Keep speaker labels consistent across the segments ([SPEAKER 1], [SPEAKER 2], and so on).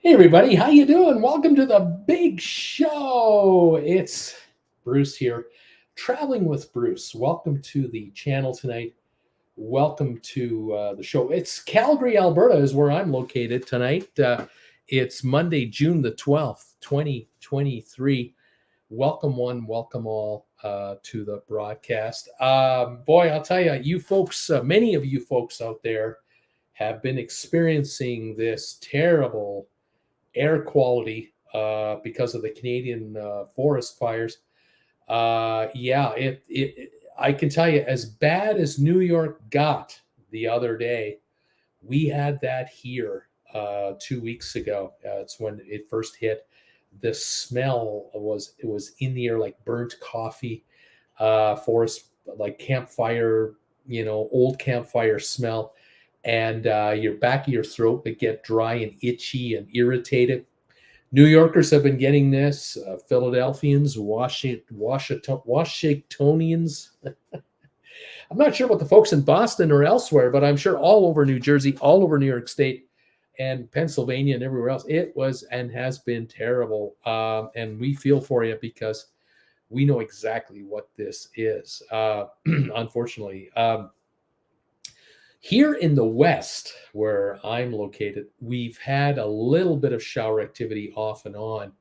[SPEAKER 1] Hey everybody, how you doing? Welcome to the big show. It's Bruce here, traveling with Bruce. Welcome to the channel tonight. Welcome to the show. It's Calgary, Alberta, is where I'm located tonight. It's Monday, June the 12th, 2023. Welcome one, welcome all to the broadcast. Boy, I'll tell you, you folks, many of you folks out there have been experiencing this terrible air quality because of the Canadian forest fires. I can tell you, as bad as New York got the other day, we had that here 2 weeks ago. It's when it first hit. The smell was in the air like burnt coffee, forest like campfire, old campfire smell, and your back of your throat would get dry and itchy and irritated. New Yorkers have been getting this. Philadelphians, Washingtonians. I'm not sure what the folks in Boston or elsewhere, but I'm sure all over New Jersey, all over New York State, and Pennsylvania and everywhere else, it was and has been terrible. And we feel for you because we know exactly what this is, unfortunately. Here in the West, where I'm located, we've had a little bit of shower activity off and on.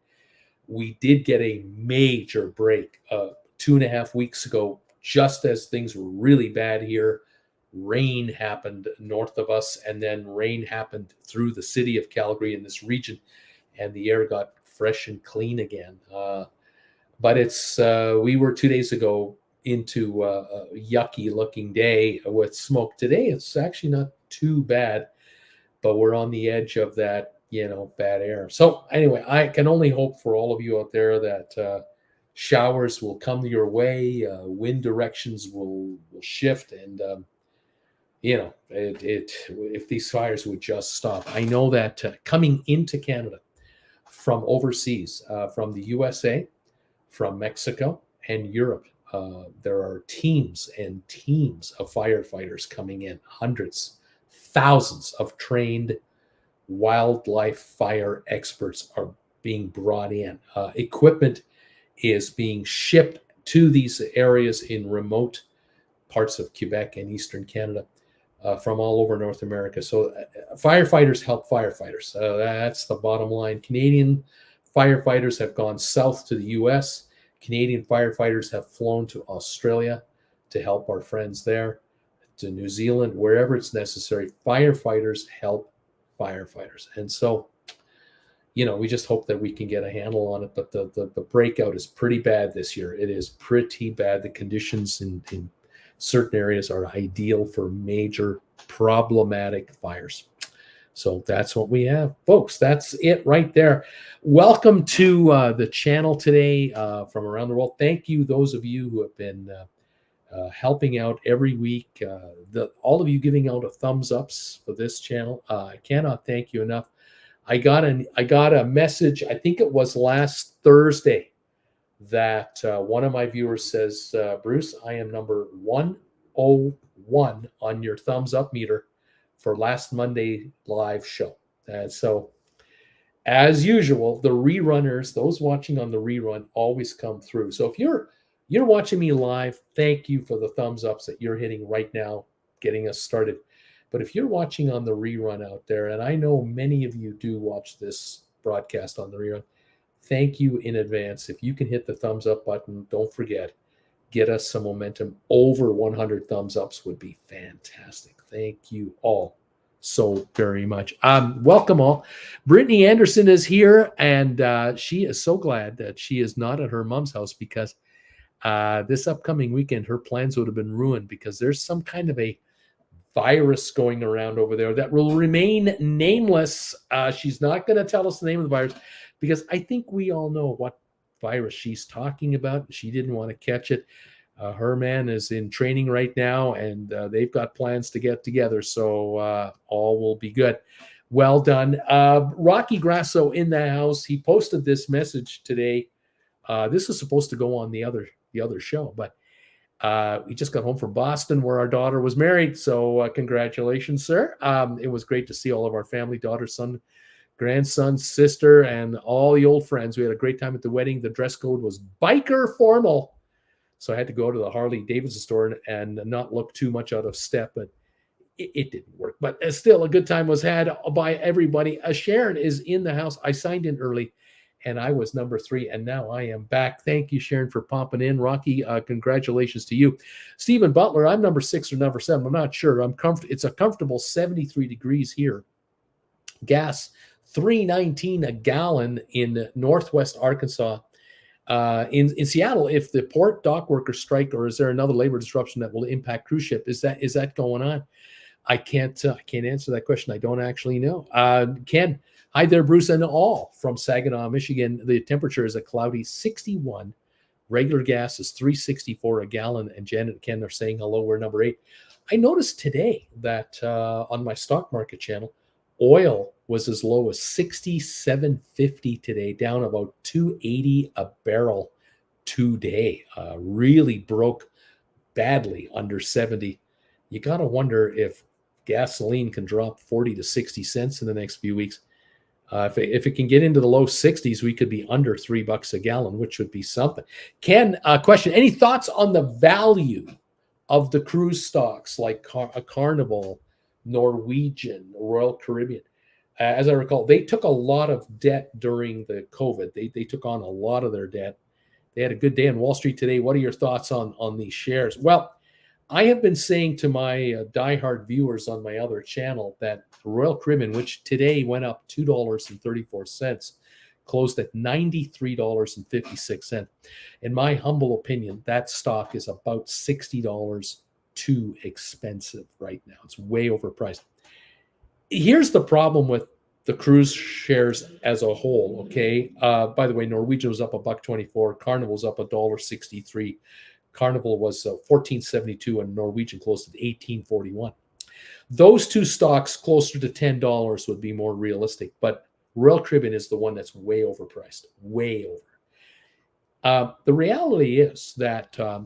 [SPEAKER 1] We did get a major break 2.5 weeks ago, just as things were really bad here. Rain happened north of us, and then rain happened through the city of Calgary in this region, and the air got fresh and clean again. But we were 2 days ago into a yucky looking day with smoke. Today it's actually not too bad, but we're on the edge of that bad air. So anyway, I can only hope for all of you out there that showers will come your way, wind directions will shift, and if these fires would just stop. I know that coming into Canada from overseas, from the USA, from Mexico and Europe, there are teams and teams of firefighters coming in, hundreds, thousands of trained wildlife fire experts are being brought in. Equipment is being shipped to these areas in remote parts of Quebec and Eastern Canada from all over North America. So firefighters help firefighters. That's the bottom line. Canadian firefighters have gone south to the US. Canadian firefighters have flown to Australia to help our friends there, to New Zealand, wherever it's necessary. Firefighters help firefighters. And so, we just hope that we can get a handle on it. But the breakout is pretty bad this year. It is pretty bad. The conditions in certain areas are ideal for major problematic fires. So that's what we have, folks. That's it right there. Welcome to the channel today from around the world. Thank you, those of you who have been helping out every week. All of you giving out a thumbs ups for this channel. I cannot thank you enough. I got a message. I think it was last Thursday that one of my viewers says, Bruce, I am number 101 on your thumbs up meter for last Monday live show. And so, as usual, the rerunners, those watching on the rerun, always come through. So if you're watching me live, thank you for the thumbs ups that you're hitting right now, getting us started. But if you're watching on the rerun out there, and I know many of you do watch this broadcast on the rerun, thank you in advance. If you can hit the thumbs up button, don't forget, get us some momentum. Over 100 thumbs ups would be fantastic. Thank you all so very much. Welcome all. Brittany Anderson is here, and she is so glad that she is not at her mom's house because this upcoming weekend, her plans would have been ruined because there's some kind of a virus going around over there that will remain nameless. She's not going to tell us the name of the virus because I think we all know what virus she's talking about. She didn't want to catch it. Her man is in training right now, and they've got plans to get together, so all will be good. Well done. Rocky Grasso in the house. He posted this message today. This is supposed to go on the other show, but we just got home from Boston where our daughter was married, so congratulations, sir. It was great to see all of our family, daughter, son, grandson, sister, and all the old friends. We had a great time at the wedding. The dress code was biker formal. So I had to go to the Harley Davidson store and not look too much out of step, but it didn't work. But still, a good time was had by everybody. Sharon is in the house. I signed in early, and I was number 3, and now I am back. Thank you, Sharon, for popping in. Rocky, congratulations to you. Stephen Butler, I'm number 6 or number 7. I'm not sure. It's a comfortable 73 degrees here. Gas, $3.19 a gallon in Northwest Arkansas. In Seattle, if the port dock workers strike, or is there another labor disruption that will impact cruise ship? Is that going on? I can't answer that question. I don't actually know. Ken, hi there, Bruce and all from Saginaw, Michigan. The temperature is a cloudy 61. Regular gas is $3.64 a gallon. And Janet and Ken are saying hello. We're number 8. I noticed today that on my stock market channel, oil was as low as $67.50 today, down about $2.80 a barrel today. Really broke badly under 70. You got to wonder if gasoline can drop 40 to 60 cents in the next few weeks. If it can get into the low 60s, we could be under $3 a gallon, which would be something. Ken, question, any thoughts on the value of the cruise stocks like Carnival, Norwegian, Royal Caribbean? As I recall, they took a lot of debt during the COVID. They took on a lot of their debt. They had a good day on Wall Street today. What are your thoughts on these shares? Well, I have been saying to my diehard viewers on my other channel that Royal Caribbean, which today went up $2.34, closed at $93.56. In my humble opinion, that stock is about $60 too expensive right now. It's way overpriced. Here's the problem with the cruise shares as a whole, okay? By the way, Norwegian was up $1.24. Carnival's up $1.63. Carnival was $14.72 and Norwegian closed at $18.41. Those two stocks closer to $10 would be more realistic, but Royal Caribbean is the one that's way overpriced, way over. The reality is that a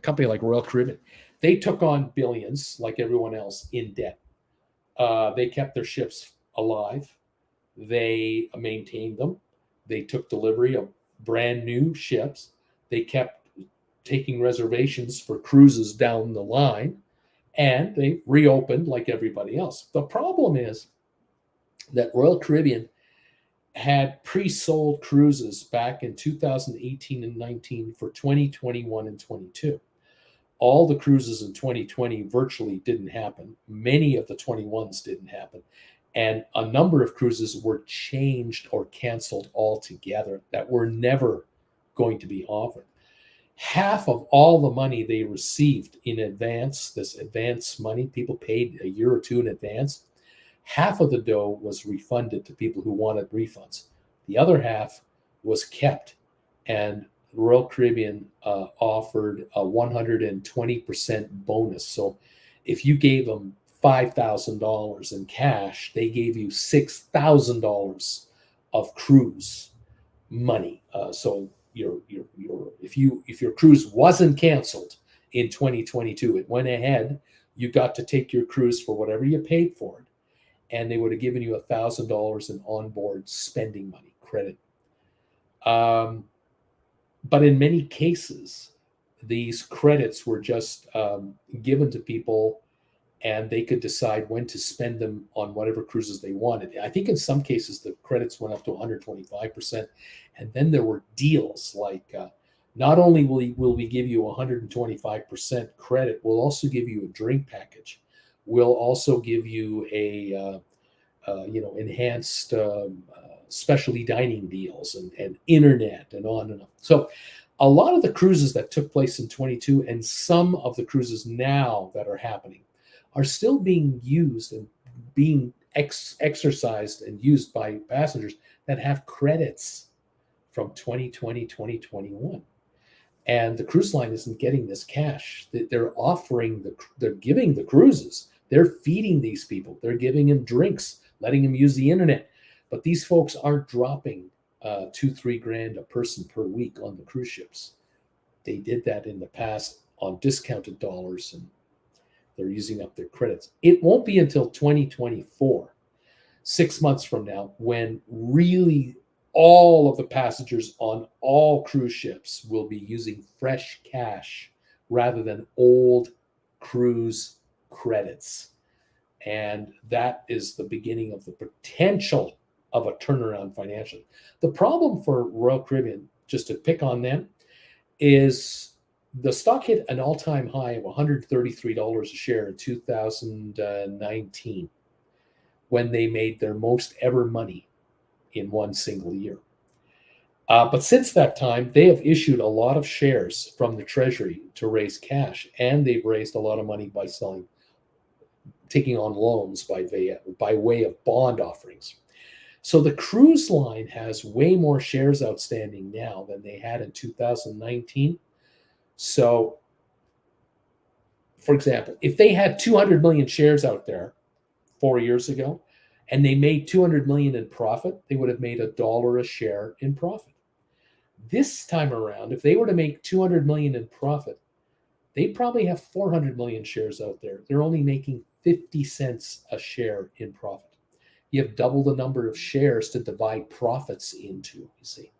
[SPEAKER 1] company like Royal Caribbean, they took on billions like everyone else in debt. They kept their ships alive. They maintained them. They took delivery of brand new ships. They kept taking reservations for cruises down the line, and they reopened like everybody else. The problem is that Royal Caribbean had pre-sold cruises back in 2018 and 19 for 2021 and 22. All the cruises in 2020 virtually didn't happen. Many of the 21s didn't happen. And a number of cruises were changed or canceled altogether that were never going to be offered. Half of all the money they received in advance, this advance money, people paid a year or two in advance, half of the dough was refunded to people who wanted refunds. The other half was kept, and Royal Caribbean offered a 120% bonus. So if you gave them $5,000 in cash, they gave you $6,000 of cruise money. So if your cruise wasn't canceled in 2022, it went ahead, you got to take your cruise for whatever you paid for it, and they would have given you $1,000 in onboard spending money credit. But in many cases, these credits were just given to people, and they could decide when to spend them on whatever cruises they wanted. I think in some cases, the credits went up to 125%. And then there were deals like not only will we give you 125% credit, we'll also give you a drink package. We'll also give you a enhanced specialty dining deals and internet and on and on. So a lot of the cruises that took place in 22 and some of the cruises now that are happening are still being used and being exercised and used by passengers that have credits from 2020, 2021. And the cruise line isn't getting this cash. They're giving the cruises. They're feeding these people. They're giving them drinks, letting them use the internet. But these folks aren't dropping $2,000-3,000 a person per week on the cruise ships. They did that in the past on discounted dollars, and they're using up their credits. It won't be until 2024 6 months from now, when really all of the passengers on all cruise ships will be using fresh cash rather than old cruise credits. And that is the beginning of the potential of a turnaround financially. The problem for Royal Caribbean, just to pick on them, is the stock hit an all-time high of $133 a share in 2019 when they made their most ever money in one single year. But since that time, they have issued a lot of shares from the Treasury to raise cash, and they've raised a lot of money by taking on loans by way of bond offerings. So the cruise line has way more shares outstanding now than they had in 2019. So, for example, if they had 200 million shares out there 4 years ago, and they made 200 million in profit, they would have made $1 a share in profit. This time around, if they were to make 200 million in profit, they probably have 400 million shares out there. They're only making 50 cents a share in profit. You have double the number of shares to divide profits into, you see.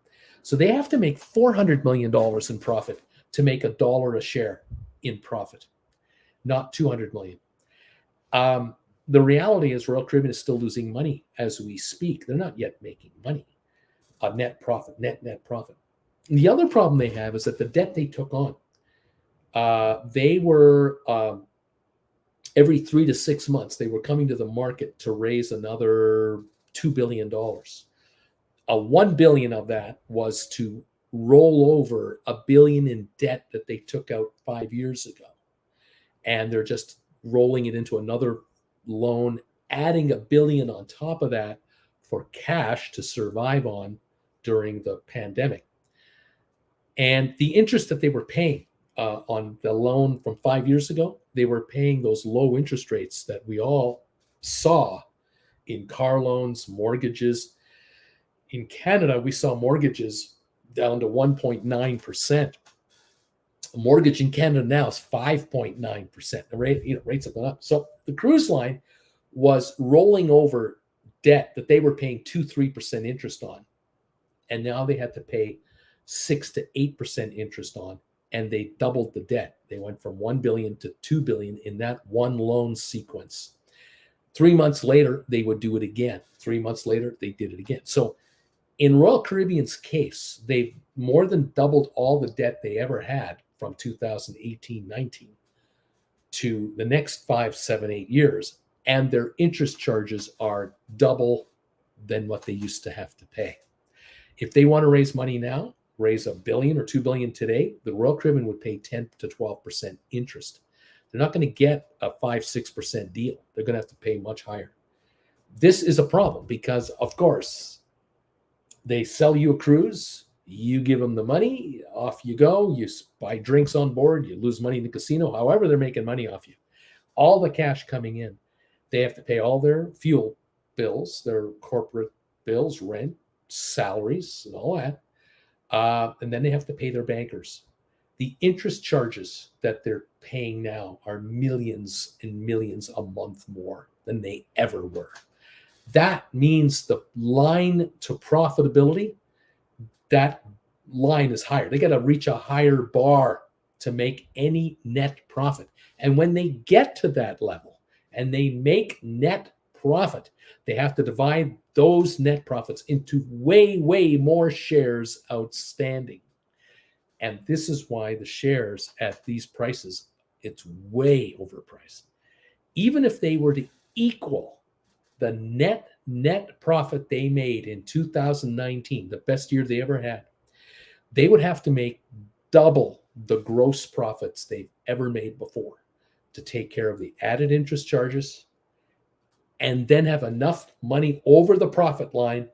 [SPEAKER 1] So they have to make $400 million in profit to make $1 a share in profit, not 200 million. The reality is Royal Caribbean is still losing money as we speak. They're not yet making money. A net profit, net profit. And the other problem they have is that the debt they took on, they were every 3 to 6 months, they were coming to the market to raise another $2 billion. $1 billion of that was to roll over $1 billion in debt that they took out 5 years ago. And they're just rolling it into another loan, adding $1 billion on top of that for cash to survive on during the pandemic. And the interest that they were paying on the loan from 5 years ago, they were paying those low interest rates that we all saw in car loans, mortgages. In Canada, we saw mortgages down to 1.9%. A mortgage in Canada now is 5.9%. The rate, rates have gone up. So the cruise line was rolling over debt that they were paying 2-3% interest on, and now they had to pay 6 to 8% interest on, and they doubled the debt. They went from $1 billion to $2 billion in that one loan sequence. 3 months later, they would do it again. 3 months later, they did it again. So in Royal Caribbean's case, they've more than doubled all the debt they ever had from 2018-19 to the next 5, 7, 8 years. And their interest charges are double than what they used to have to pay. If they want to raise money now, raise $1 billion or $2 billion today, the Royal Caribbean would pay 10 to 12% interest. They're not going to get a 5-6% deal. They're going to have to pay much higher. This is a problem because, of course, they sell you a cruise, you give them the money, off you go, you buy drinks on board, you lose money in the casino. However, they're making money off you. All the cash coming in, they have to pay all their fuel bills, their corporate bills, rent, salaries, and all that. And then they have to pay their bankers. The interest charges that they're paying now are millions and millions a month more than they ever were. That means the line to profitability, that line is higher. They got to reach a higher bar to make any net profit. And when they get to that level and they make net profit, they have to divide those net profits into way, way more shares outstanding. And this is why the shares at these prices, it's way overpriced. Even if they were to equal the net profit they made in 2019, the best year they ever had, they would have to make double the gross profits they've ever made before to take care of the added interest charges and then have enough money over the profit line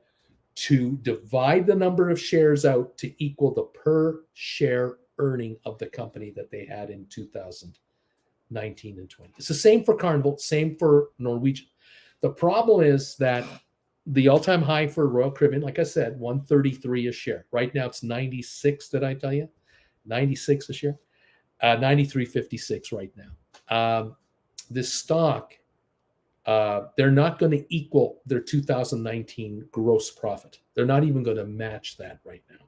[SPEAKER 1] to divide the number of shares out to equal the per share earning of the company that they had in 2019 and 20. It's the same for Carnival, same for Norwegian. The problem is that the all-time high for Royal Caribbean, like I said, 133 a share. Right now it's 96, did I tell you? 96 a share. 93.56 right now. This stock they're not going to equal their 2019 gross profit. They're not even going to match that right now.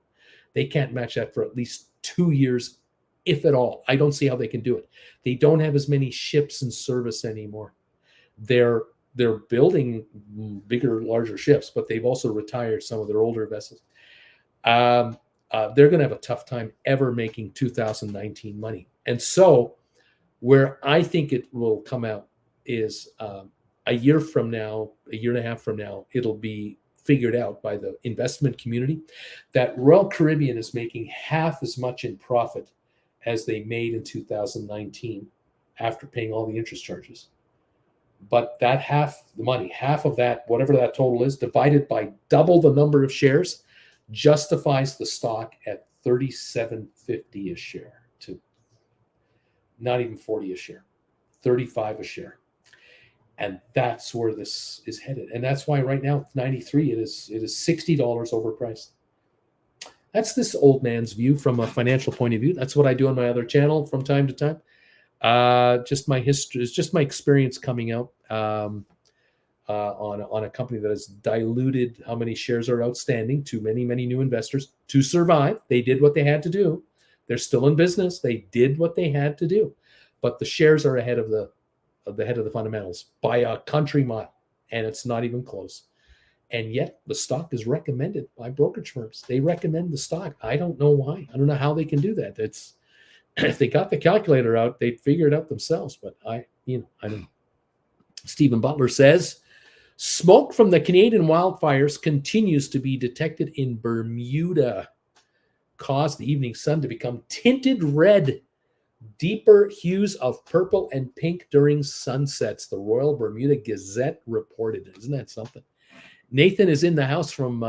[SPEAKER 1] They can't match that for at least 2 years, if at all. I don't see how they can do it. They don't have as many ships in service anymore. They're building bigger, larger ships, but they've also retired some of their older vessels. They're going to have a tough time ever making 2019 money. And so where I think it will come out is a year from now, a year and a half from now, it'll be figured out by the investment community that Royal Caribbean is making half as much in profit as they made in 2019 after paying all the interest charges. But that half the money, half of that, whatever that total is, divided by double the number of shares, justifies the stock at $37.50 a share to not even 40 a share, 35 a share. And that's where this is headed. And that's why right now, 93, it is $60 overpriced. That's this old man's view from a financial point of view. That's what I do on my other channel from time to time. Just my history, it's just my experience coming out on a company that has diluted how many shares are outstanding to many, many new investors to survive. They did what they had to do. They're still in business. They did what they had to do. But the shares are ahead of the fundamentals by a country mile, and it's not even close. And yet the stock is recommended by brokerage firms. They recommend the stock. I don't know why. I don't know how they can do that. It's if they got the calculator out, they'd figure it out themselves. But I don't know. Stephen Butler says, smoke from the Canadian wildfires continues to be detected in Bermuda, caused the evening sun to become tinted red. Deeper hues of purple and pink during sunsets, the Royal Bermuda Gazette reported. Isn't that something? Nathan is in the house from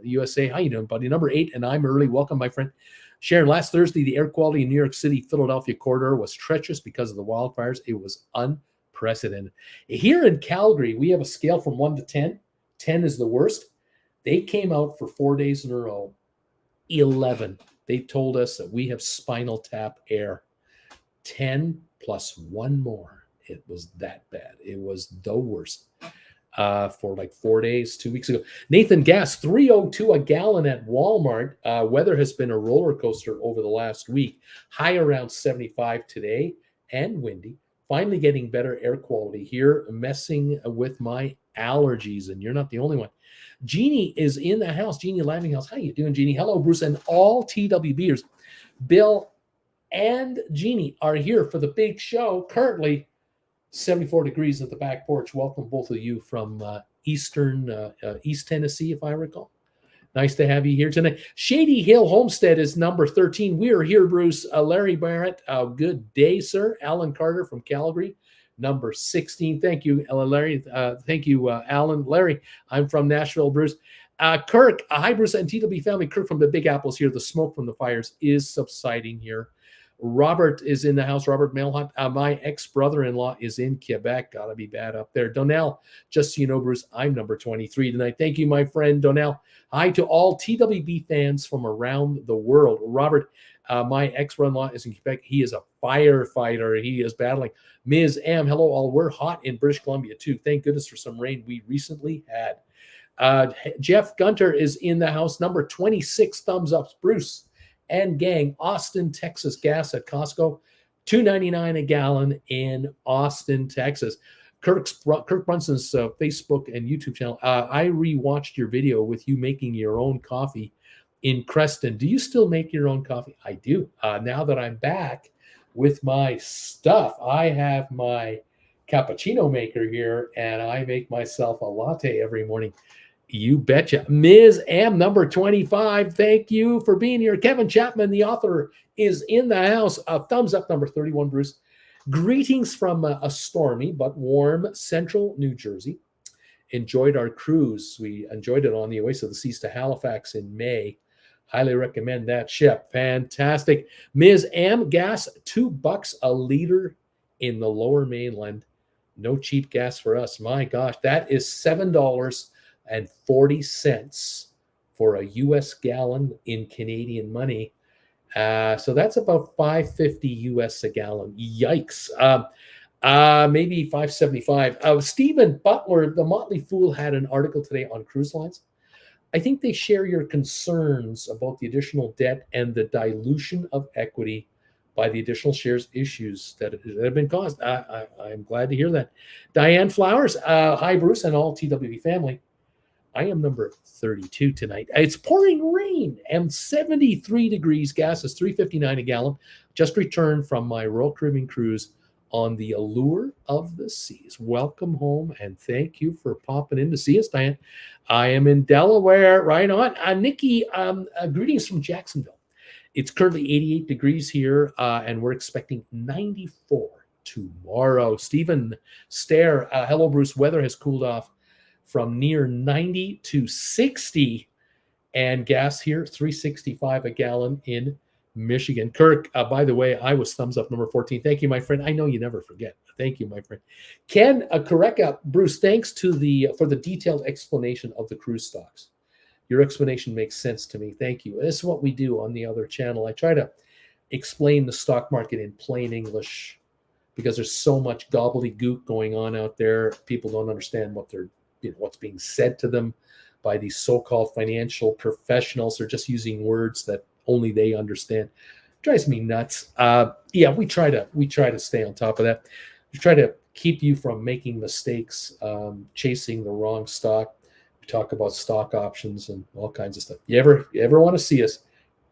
[SPEAKER 1] USA. How you doing, buddy? Number 8, and I'm early. Welcome, my friend. Sharon, last Thursday, the air quality in New York City, Philadelphia corridor was treacherous because of the wildfires. It was unprecedented. Here in Calgary, we have a scale from 1 to 10. 10 is the worst. They came out for 4 days in a row. 11. They told us that we have spinal tap air. 10 plus 1 more. It was that bad. It was the worst for like 4 days, 2 weeks ago. Nathan, gas $3.02 a gallon at Walmart. Weather has been a roller coaster over the last week. High around 75 today and windy. Finally getting better air quality here, messing with my allergies. And you're not the only one. Jeannie is in the house. Jeannie Lamminghouse. How you doing, Jeannie? Hello, Bruce, and all TWBers. Bill and Jeannie are here for the big show. Currently 74 degrees at the back porch. Welcome, both of you from East Tennessee, if I recall. Nice to have you here tonight. Shady Hill Homestead is number 13. We are here, Bruce. Larry Barrett, good day, sir. Alan Carter from Calgary, number 16. Thank you, Larry. Thank you, Alan. Larry, I'm from Nashville, Bruce. Kirk, hi, Bruce and TW family. Kirk from the Big Apples here. The smoke from the fires is subsiding here. Robert is in the house. Robert Mailhut. My ex-brother-in-law is in Quebec. Gotta be bad up there. Donnell, just so you know, Bruce, I'm number 23 tonight. Thank you, my friend Donnell. Hi to all TWB fans from around the world. Robert, my ex-brother-in-law is in Quebec. He is a firefighter. He is battling. Ms. M, hello all. We're hot in British Columbia too. Thank goodness for some rain we recently had. Jeff Gunter is in the house. Number 26, thumbs up. Bruce and gang, Austin, Texas gas at Costco, $2.99 a gallon in Austin, Texas. Kirk Brunson's Facebook and YouTube channel. I rewatched your video with you making your own coffee in Creston. Do you still make your own coffee? I do. Now that I'm back with my stuff, I have my cappuccino maker here, and I make myself a latte every morning. You betcha. Ms. M, number 25, thank you for being here. Kevin Chapman, the author, is in the house. Thumbs up, number 31, Bruce. Greetings from a stormy but warm central New Jersey. Enjoyed our cruise. We enjoyed it on the Oasis of the Seas to Halifax in May. Highly recommend that ship. Fantastic. Ms. M, gas, $2 a liter in the lower mainland. No cheap gas for us. My gosh, that is $7.40 for a U.S. gallon in Canadian money. So that's about $5.50 US a gallon. Yikes. Maybe 575. Stephen Butler, the Motley Fool, had an article today on cruise lines. I think they share your concerns about the additional debt and the dilution of equity by the additional shares issues that have been caused. I'm glad to hear that. Diane Flowers, hi, Bruce, and all TWB family. I am number 32 tonight. It's pouring rain and 73 degrees. Gas is $3.59 a gallon. Just returned from my Royal Caribbean cruise on the Allure of the Seas. Welcome home, and thank you for popping in to see us, Diane. I am in Delaware, right on. Nikki, greetings from Jacksonville. It's currently 88 degrees here, and we're expecting 94 tomorrow. Stephen Stair, hello, Bruce. Weather has cooled off from near 90 to 60, and gas here, $3.65 a gallon in Michigan. Kirk, by the way, I was thumbs up number 14. Thank you, my friend. I know you never forget. Thank you, my friend. Ken Kareka, Bruce, thanks for the detailed explanation of the cruise stocks. Your explanation makes sense to me. Thank you. This is what we do on the other channel. I try to explain the stock market in plain English because there's so much gobbledygook going on out there. People don't understand what's being said to them by these so-called financial professionals. They're just using words that only they understand. It drives me nuts. We try to stay on top of that. We try to keep you from making mistakes, chasing the wrong stock. We talk about stock options and all kinds of stuff. You ever want to see us?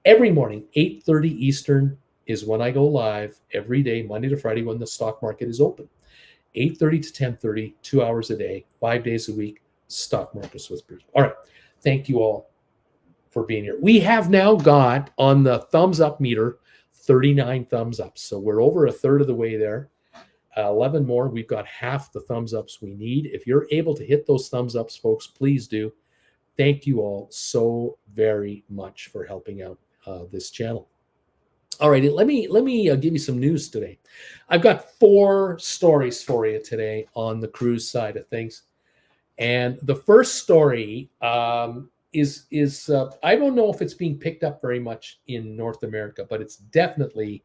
[SPEAKER 1] Every morning, 8:30 Eastern is when I go live every day, Monday to Friday, when the stock market is open. 8:30 to 10:30, 2 hours a day, 5 days a week, Stock Markets with Bruce. All right. Thank you all for being here. We have now got on the thumbs up meter 39 thumbs up. So we're over a third of the way there. 11 more. We've got half the thumbs ups we need. If you're able to hit those thumbs ups, folks, please do. Thank you all so very much for helping out this channel. All right, let me give you some news today. I've got 4 stories for you today on the cruise side of things. And the first story is I don't know if it's being picked up very much in North America, but it's definitely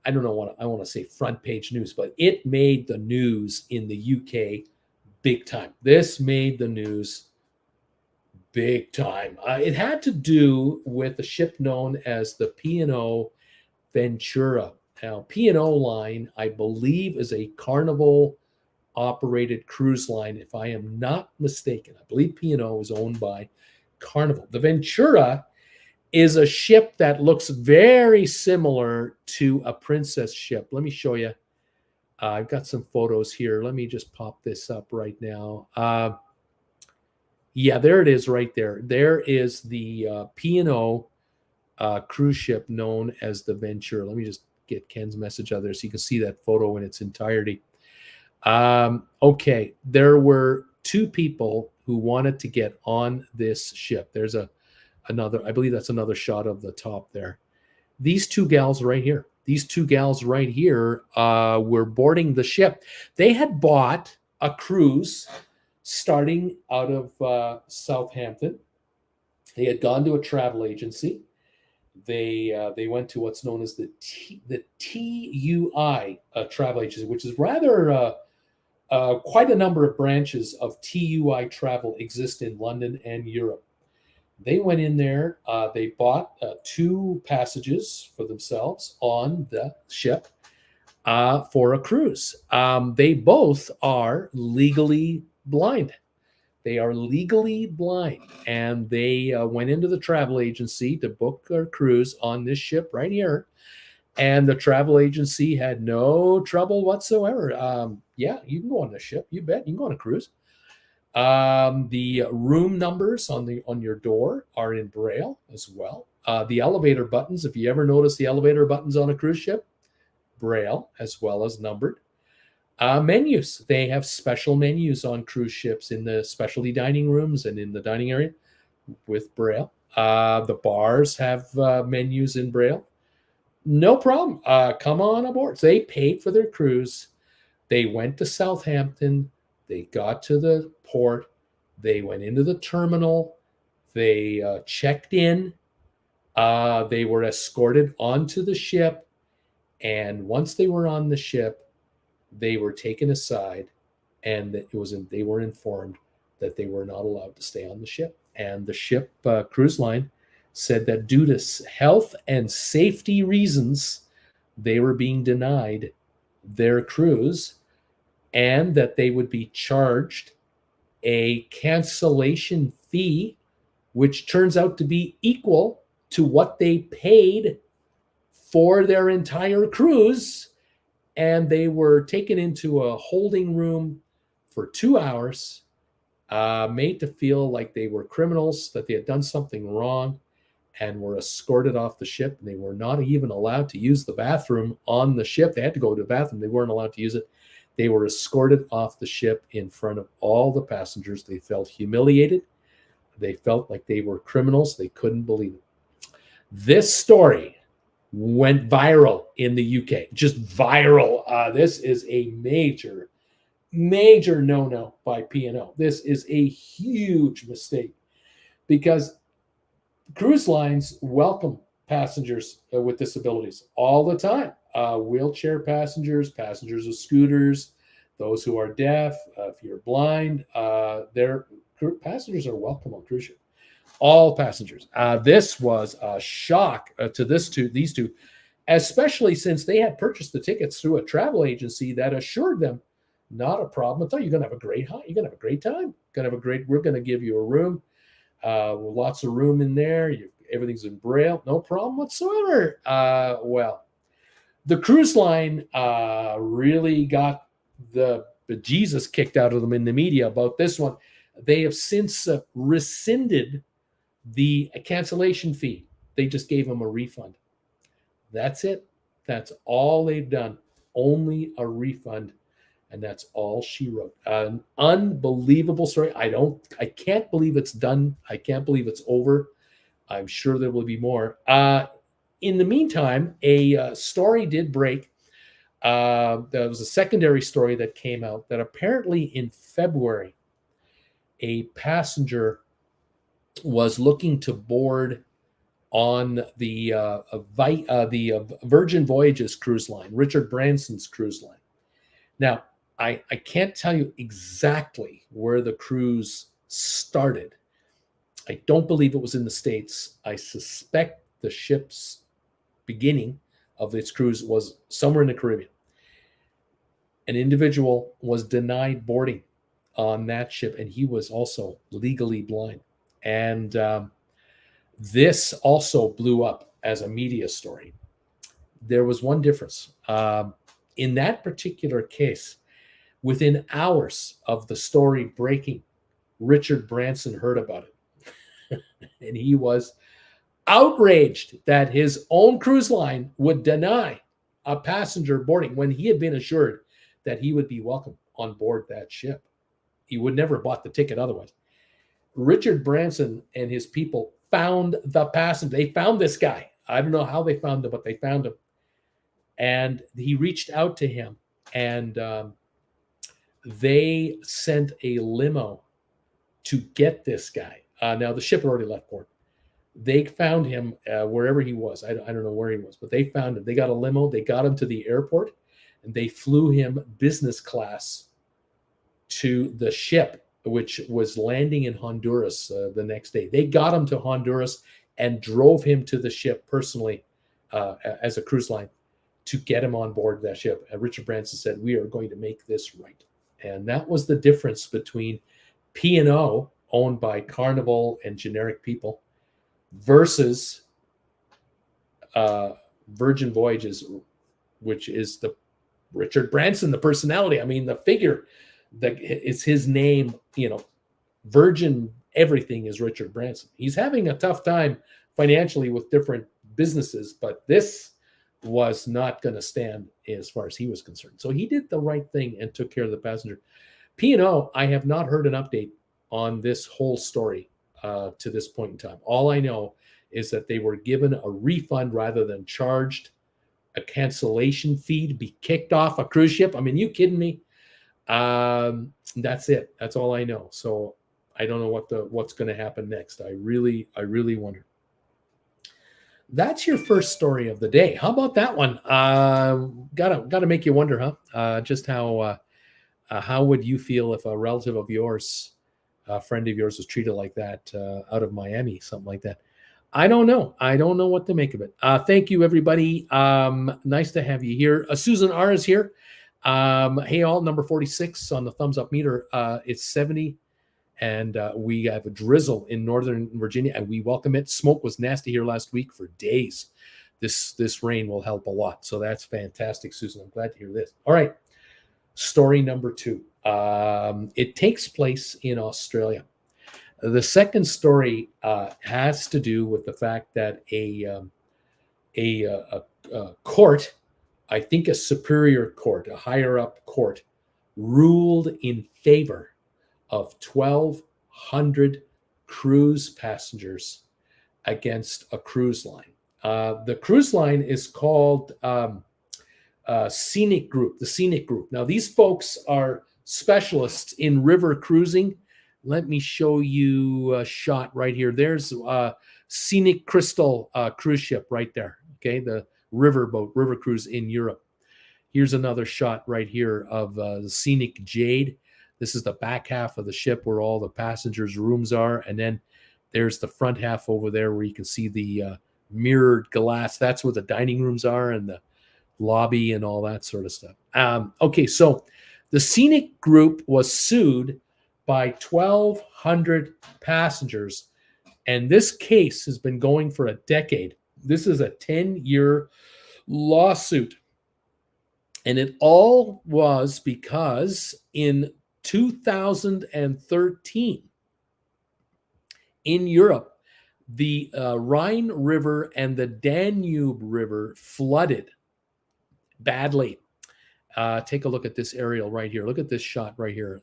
[SPEAKER 1] I don't know what I want to say front page news, but it made the news in the UK big time. This made the news big time. It had to do with a ship known as the P&O Ventura. Now, P&O line, I believe, is a Carnival operated cruise line, if I am not mistaken. I believe P&O is owned by Carnival. The Ventura is a ship that looks very similar to a Princess ship. Let me show you. I've got some photos here. Let me just pop this up right now. Yeah, there it is right there. There is the P&O cruise ship known as the Ventura. Let me just get Ken's message out there so you can see that photo in its entirety. Okay, there were 2 people who wanted to get on this ship. There's another, I believe that's another shot of the top there. These 2 gals right here. These 2 gals right here were boarding the ship. They had bought a cruise starting out of Southampton. They had gone to a travel agency. They went to what's known as the TUI travel agency, which is rather quite a number of branches of TUI travel exist in London and Europe. They went in there. They bought 2 passages for themselves on the ship for a cruise. They both are legally blind. They are legally blind, and they went into the travel agency to book a cruise on this ship right here. And the travel agency had no trouble whatsoever. Yeah, you can go on the ship. You bet. You can go on a cruise. The room numbers on your door are in Braille as well. The elevator buttons, if you ever notice the elevator buttons on a cruise ship, Braille as well as numbered. Menus. They have special menus on cruise ships in the specialty dining rooms and in the dining area with Braille. The bars have menus in Braille. No problem. Come on aboard. So they paid for their cruise. They went to Southampton. They got to the port. They went into the terminal. They checked in. They were escorted onto the ship. And once they were on the ship, they were taken aside, and they were informed that they were not allowed to stay on the ship. And the ship cruise line said that due to health and safety reasons, they were being denied their cruise, and that they would be charged a cancellation fee, which turns out to be equal to what they paid for their entire cruise. And they were taken into a holding room for 2 hours, made to feel like they were criminals, that they had done something wrong, and were escorted off the ship. And they were not even allowed to use the bathroom on the ship. They had to go to the bathroom. They weren't allowed to use it. They were escorted off the ship in front of all the passengers. They felt humiliated. They felt like they were criminals. They couldn't believe it. This story went viral in the UK, just viral. This is a major no-no by P&O. This is a huge mistake, because cruise lines welcome passengers with disabilities all the time. Wheelchair passengers, passengers with scooters, those who are deaf, if you're blind, their passengers are welcome on cruise ship. All passengers. This was a shock to these two, especially since they had purchased the tickets through a travel agency that assured them, not a problem at all. You're going to have a great time. You're going to have a great time. We're going to give you a room. Lots of room in there. Everything's in Braille. No problem whatsoever. Well, the cruise line really got the bejesus kicked out of them in the media about this one. They have since rescinded the cancellation fee. They just gave them a refund. That's it. That's all they've done. Only a refund. And that's all she wrote. An unbelievable story. I can't believe it's done. I can't believe it's over. I'm sure there will be more. In the meantime, a story did break. There was a secondary story that came out that apparently in February, a passenger was looking to board on the Virgin Voyages cruise line, Richard Branson's cruise line. Now, I can't tell you exactly where the cruise started. I don't believe it was in the States. I suspect the ship's beginning of its cruise was somewhere in the Caribbean. An individual was denied boarding on that ship, and he was also legally blind. And this also blew up as a media story. There was one difference. In that particular case, within hours of the story breaking, Richard Branson heard about it. And he was outraged that his own cruise line would deny a passenger boarding when he had been assured that he would be welcome on board that ship. He would never have bought the ticket otherwise. Richard Branson and his people found the passenger. They found this guy. I don't know how they found him, but they found him. And he reached out to him, and they sent a limo to get this guy. Now, the ship had already left port. They found him wherever he was. I don't know where he was, but they found him. They got a limo. They got him to the airport, and they flew him business class to the ship, which was landing in Honduras the next day. They got him to Honduras and drove him to the ship personally as a cruise line to get him on board that ship. And Richard Branson said, "We are going to make this right." And that was the difference between P&O, owned by Carnival and generic people, versus Virgin Voyages, which is the Richard Branson, the personality. I mean, the figure that it's his name, Virgin everything is Richard Branson. He's having a tough time financially with different businesses, but this was not going to stand as far as he was concerned. So he did the right thing and took care of the passenger. P&O, I have not heard an update on this whole story to this point in time. All I know is that they were given a refund rather than charged a cancellation fee to be kicked off a cruise ship. I mean, you kidding me? That's it. That's all I know. So I don't know what's going to happen next. I really wonder. That's your first story of the day. How about that one? Gotta make you wonder, huh? Just how would you feel if a relative of yours, a friend of yours, was treated like that out of Miami, something like that? I don't know. I don't know what to make of it. Thank you, everybody. Nice to have you here. Susan R is here. Hey, all, number 46 on the thumbs up meter. It's 70. And we have a drizzle in Northern Virginia, and we welcome it. Smoke was nasty here last week for days. This rain will help a lot. So that's fantastic, Susan. I'm glad to hear this. All right. Story number 2. It takes place in Australia. The second story has to do with the fact that a court, I think a superior court, a higher up court, ruled in favor of 1,200 cruise passengers against a cruise line. The cruise line is called Scenic Group, the Scenic Group. Now, these folks are specialists in river cruising. Let me show you a shot right here. There's Scenic Crystal cruise ship right there, okay? The riverboat, river cruise in Europe. Here's another shot right here of the Scenic Jade. This is the back half of the ship where all the passengers' rooms are. And then there's the front half over there where you can see the mirrored glass. That's where the dining rooms are and the lobby and all that sort of stuff. Okay, so the Scenic Group was sued by 1,200 passengers. And this case has been going for a decade. This is a 10-year lawsuit. And it all was because in 2013, in Europe, the Rhine River and the Danube River flooded badly. Take a look at this aerial right here. Look at this shot right here.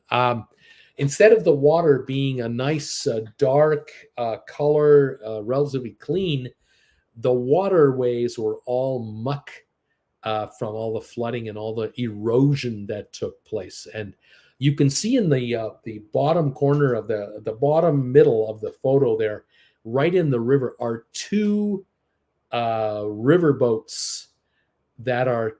[SPEAKER 1] Instead of the water being a nice dark color, relatively clean, the waterways were all muck from all the flooding and all the erosion that took place. And you can see in the bottom corner of the bottom middle of the photo there, right in the river, are 2 river boats that are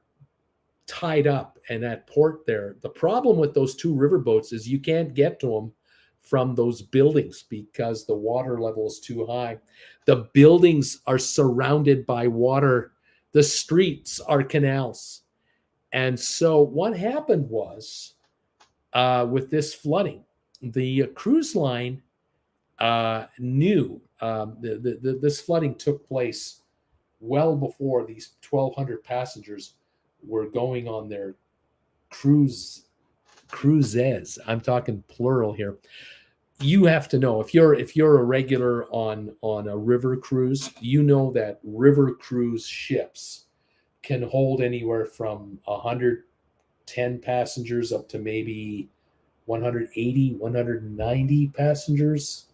[SPEAKER 1] tied up in that port there. The problem with those 2 river boats is you can't get to them from those buildings because the water level is too high. The buildings are surrounded by water. The streets are canals. And so what happened was, with this flooding, the cruise line knew this flooding took place well before these 1,200 passengers were going on their cruises. I'm talking plural here. You have to know, if you're a regular on a river cruise, you know that river cruise ships can hold anywhere from 110 passengers up to maybe 180, 190 passengers.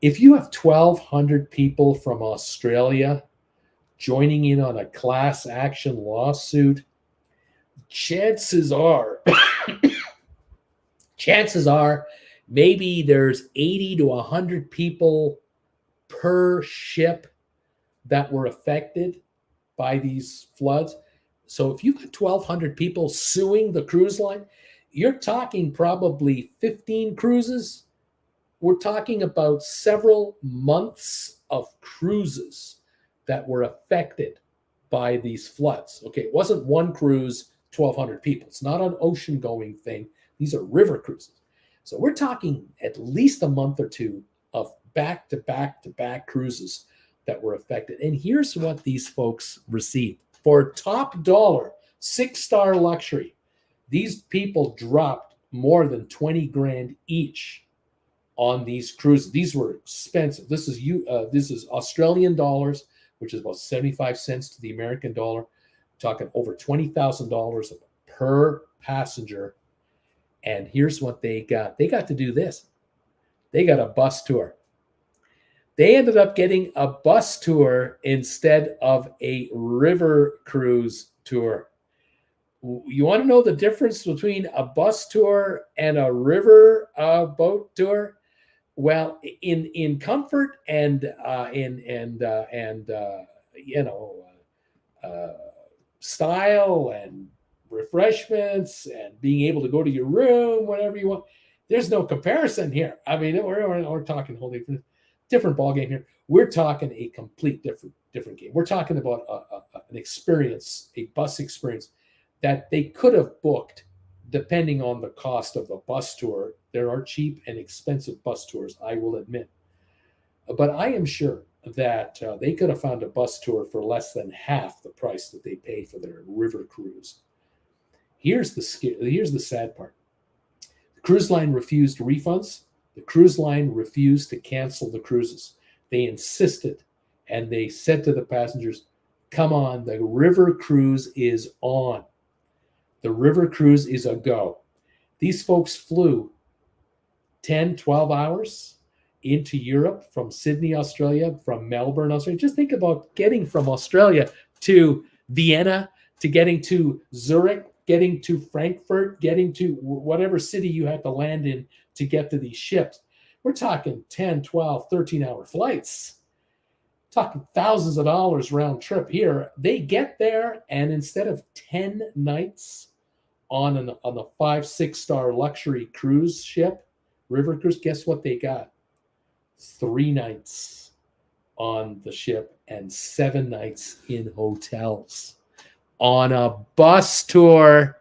[SPEAKER 1] If you have 1,200 people from Australia joining in on a class action lawsuit, chances are maybe there's 80 to 100 people per ship that were affected by these floods. So if you've got 1,200 people suing the cruise line, you're talking probably 15 cruises. We're talking about several months of cruises that were affected by these floods. Okay, it wasn't one cruise, 1,200 people. It's not an ocean-going thing. These are river cruises. So we're talking at least a month or 2 of back-to-back-to-back cruises that were affected. And here's what these folks received. For top dollar, 6-star luxury, these people dropped more than 20 grand each on these cruises. These were expensive. This is Australian dollars, which is about 75 cents to the American dollar. Talking over $20,000 per passenger. And here's what they got. They got to do this. They got a bus tour. They ended up getting a bus tour instead of a river cruise tour. You want to know the difference between a bus tour and a river boat tour? Well, in comfort and you know, uh, style and refreshments and being able to go to your room whenever you want. There's no comparison here. I mean, we're talking wholly different ball game here. We're talking a complete different game. We're talking about an experience, a bus experience that they could have booked depending on the cost of the bus tour. There are cheap and expensive bus tours, I will admit. But I am sure that they could have found a bus tour for less than half the price that they paid for their river cruise. Here's the sad part. The cruise line refused refunds. The cruise line refused to cancel the cruises. They insisted, and they said to the passengers, come on, the river cruise is on. The river cruise is a go. These folks flew 10, 12 hours into Europe from Sydney, Australia, from Melbourne, Australia. Just think about getting from Australia to Vienna, to getting to Zurich, getting to Frankfurt, getting to whatever city you had to land in to get to these ships. We're talking 10, 12, 13-hour flights. Talking thousands of dollars round trip here. They get there, and instead of 10 nights on a 5-6-star luxury cruise ship, river cruise, guess what they got? 3 nights on the ship and 7 nights in hotels on a bus tour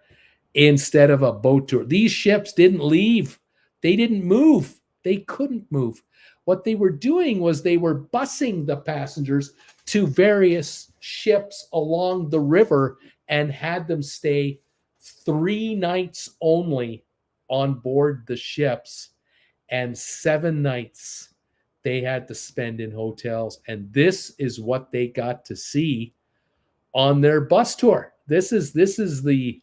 [SPEAKER 1] instead of a boat tour. These ships didn't leave. They didn't move. They couldn't move. What they were doing was they were busing the passengers to various ships along the river and had them stay 3 nights only on board the ships, and 7 nights they had to spend in hotels. And this is what they got to see on their bus tour. This is the,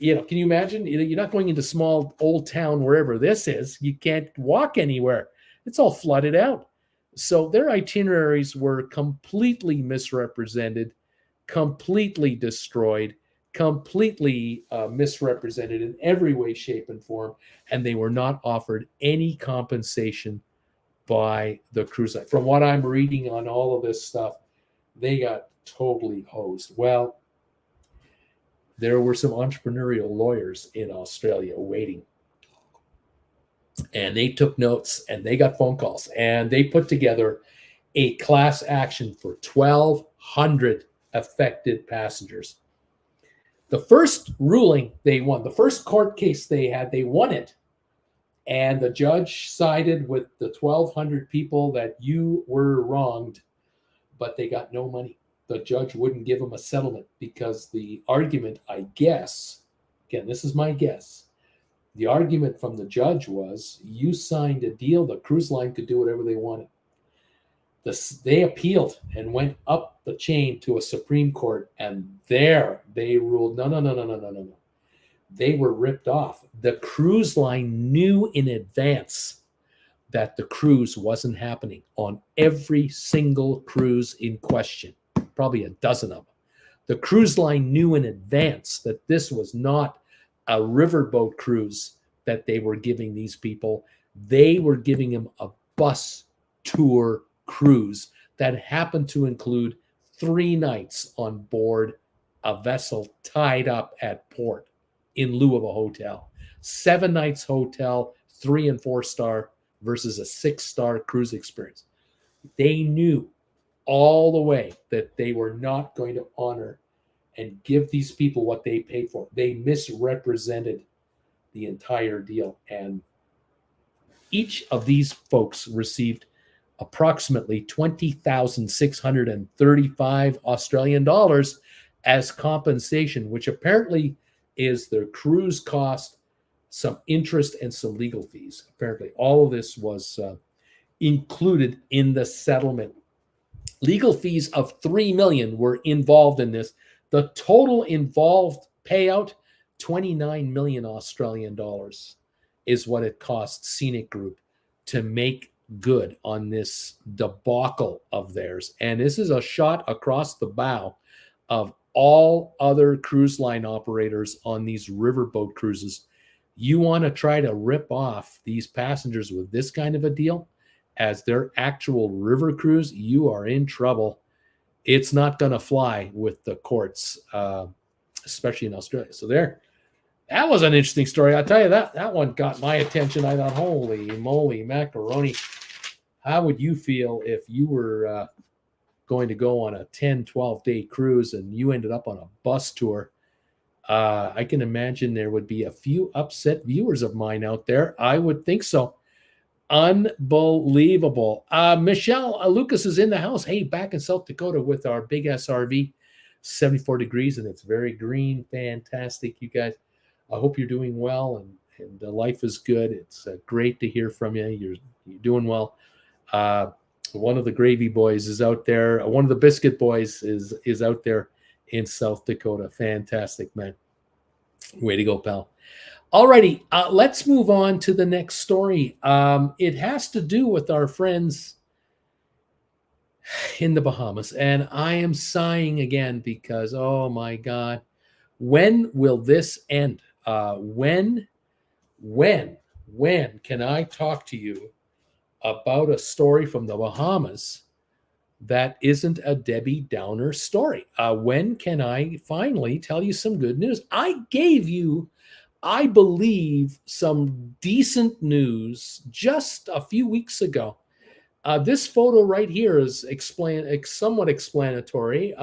[SPEAKER 1] can you imagine? You're not going into small old town wherever this is. You can't walk anywhere. It's all flooded out. So their itineraries were completely misrepresented, completely destroyed, completely misrepresented in every way, shape, and form. And they were not offered any compensation by the cruise line. From what I'm reading on all of this stuff, they got totally hosed. Well, there were some entrepreneurial lawyers in Australia waiting, and they took notes and they got phone calls, and they put together a class action for 1,200 affected passengers. The first ruling they won, the first court case they had, they won it. And the judge sided with the 1,200 people that you were wronged, but they got no money. The judge wouldn't give them a settlement because the argument, I guess, again, this is my guess, the argument from the judge was you signed a deal, the cruise line could do whatever they wanted. They appealed and went up the chain to a Supreme Court, and there they ruled, no. They were ripped off. The cruise line knew in advance that the cruise wasn't happening on every single cruise in question, probably a dozen of them. The cruise line knew in advance that this was not a riverboat cruise that they were giving these people. They were giving them a bus tour cruise that happened to include 3 nights on board a vessel tied up at port in lieu of a hotel. 7 nights hotel, 3 and 4 star versus a 6-star cruise experience. They knew all the way that they were not going to honor and give these people what they paid for. They misrepresented the entire deal. And each of these folks received approximately 20,635 Australian dollars as compensation, which apparently is their cruise cost, some interest, and some legal fees. Apparently, all of this was included in the settlement. Legal fees of $3 million were involved in this. The total involved payout, 29 million Australian dollars, is what it cost Scenic Group to make good on this debacle of theirs. And this is a shot across the bow of all other cruise line operators on these riverboat cruises. You want to try to rip off these passengers with this kind of a deal? as their actual river cruise, you are in trouble. It's not going to fly with the courts, especially in Australia. So that was an interesting story. I'll tell you that one got my attention. I thought, holy moly, macaroni. How would you feel if you were going to go on a 10, 12-day cruise and you ended up on a bus tour? I can imagine there would be a few upset viewers of mine out there. I would think so. Unbelievable. Michelle Lucas is in the house. Hey, back in South Dakota with our big SRV, 74 degrees, and it's very green. Fantastic, you guys. I hope you're doing well and life is good. It's great to hear from you. You're doing well. One of the gravy boys is out there. One of the biscuit boys is out there in South Dakota. Fantastic, man. Way to go, pal. Alrighty, let's move on to the next story. It has to do with our friends in the Bahamas. And I am sighing again because, oh my God, when will this end? When can I talk to you about a story from the Bahamas that isn't a Debbie Downer story? When can I finally tell you some good news? I gave you, I believe, some decent news just a few weeks ago. This photo right here is somewhat explanatory.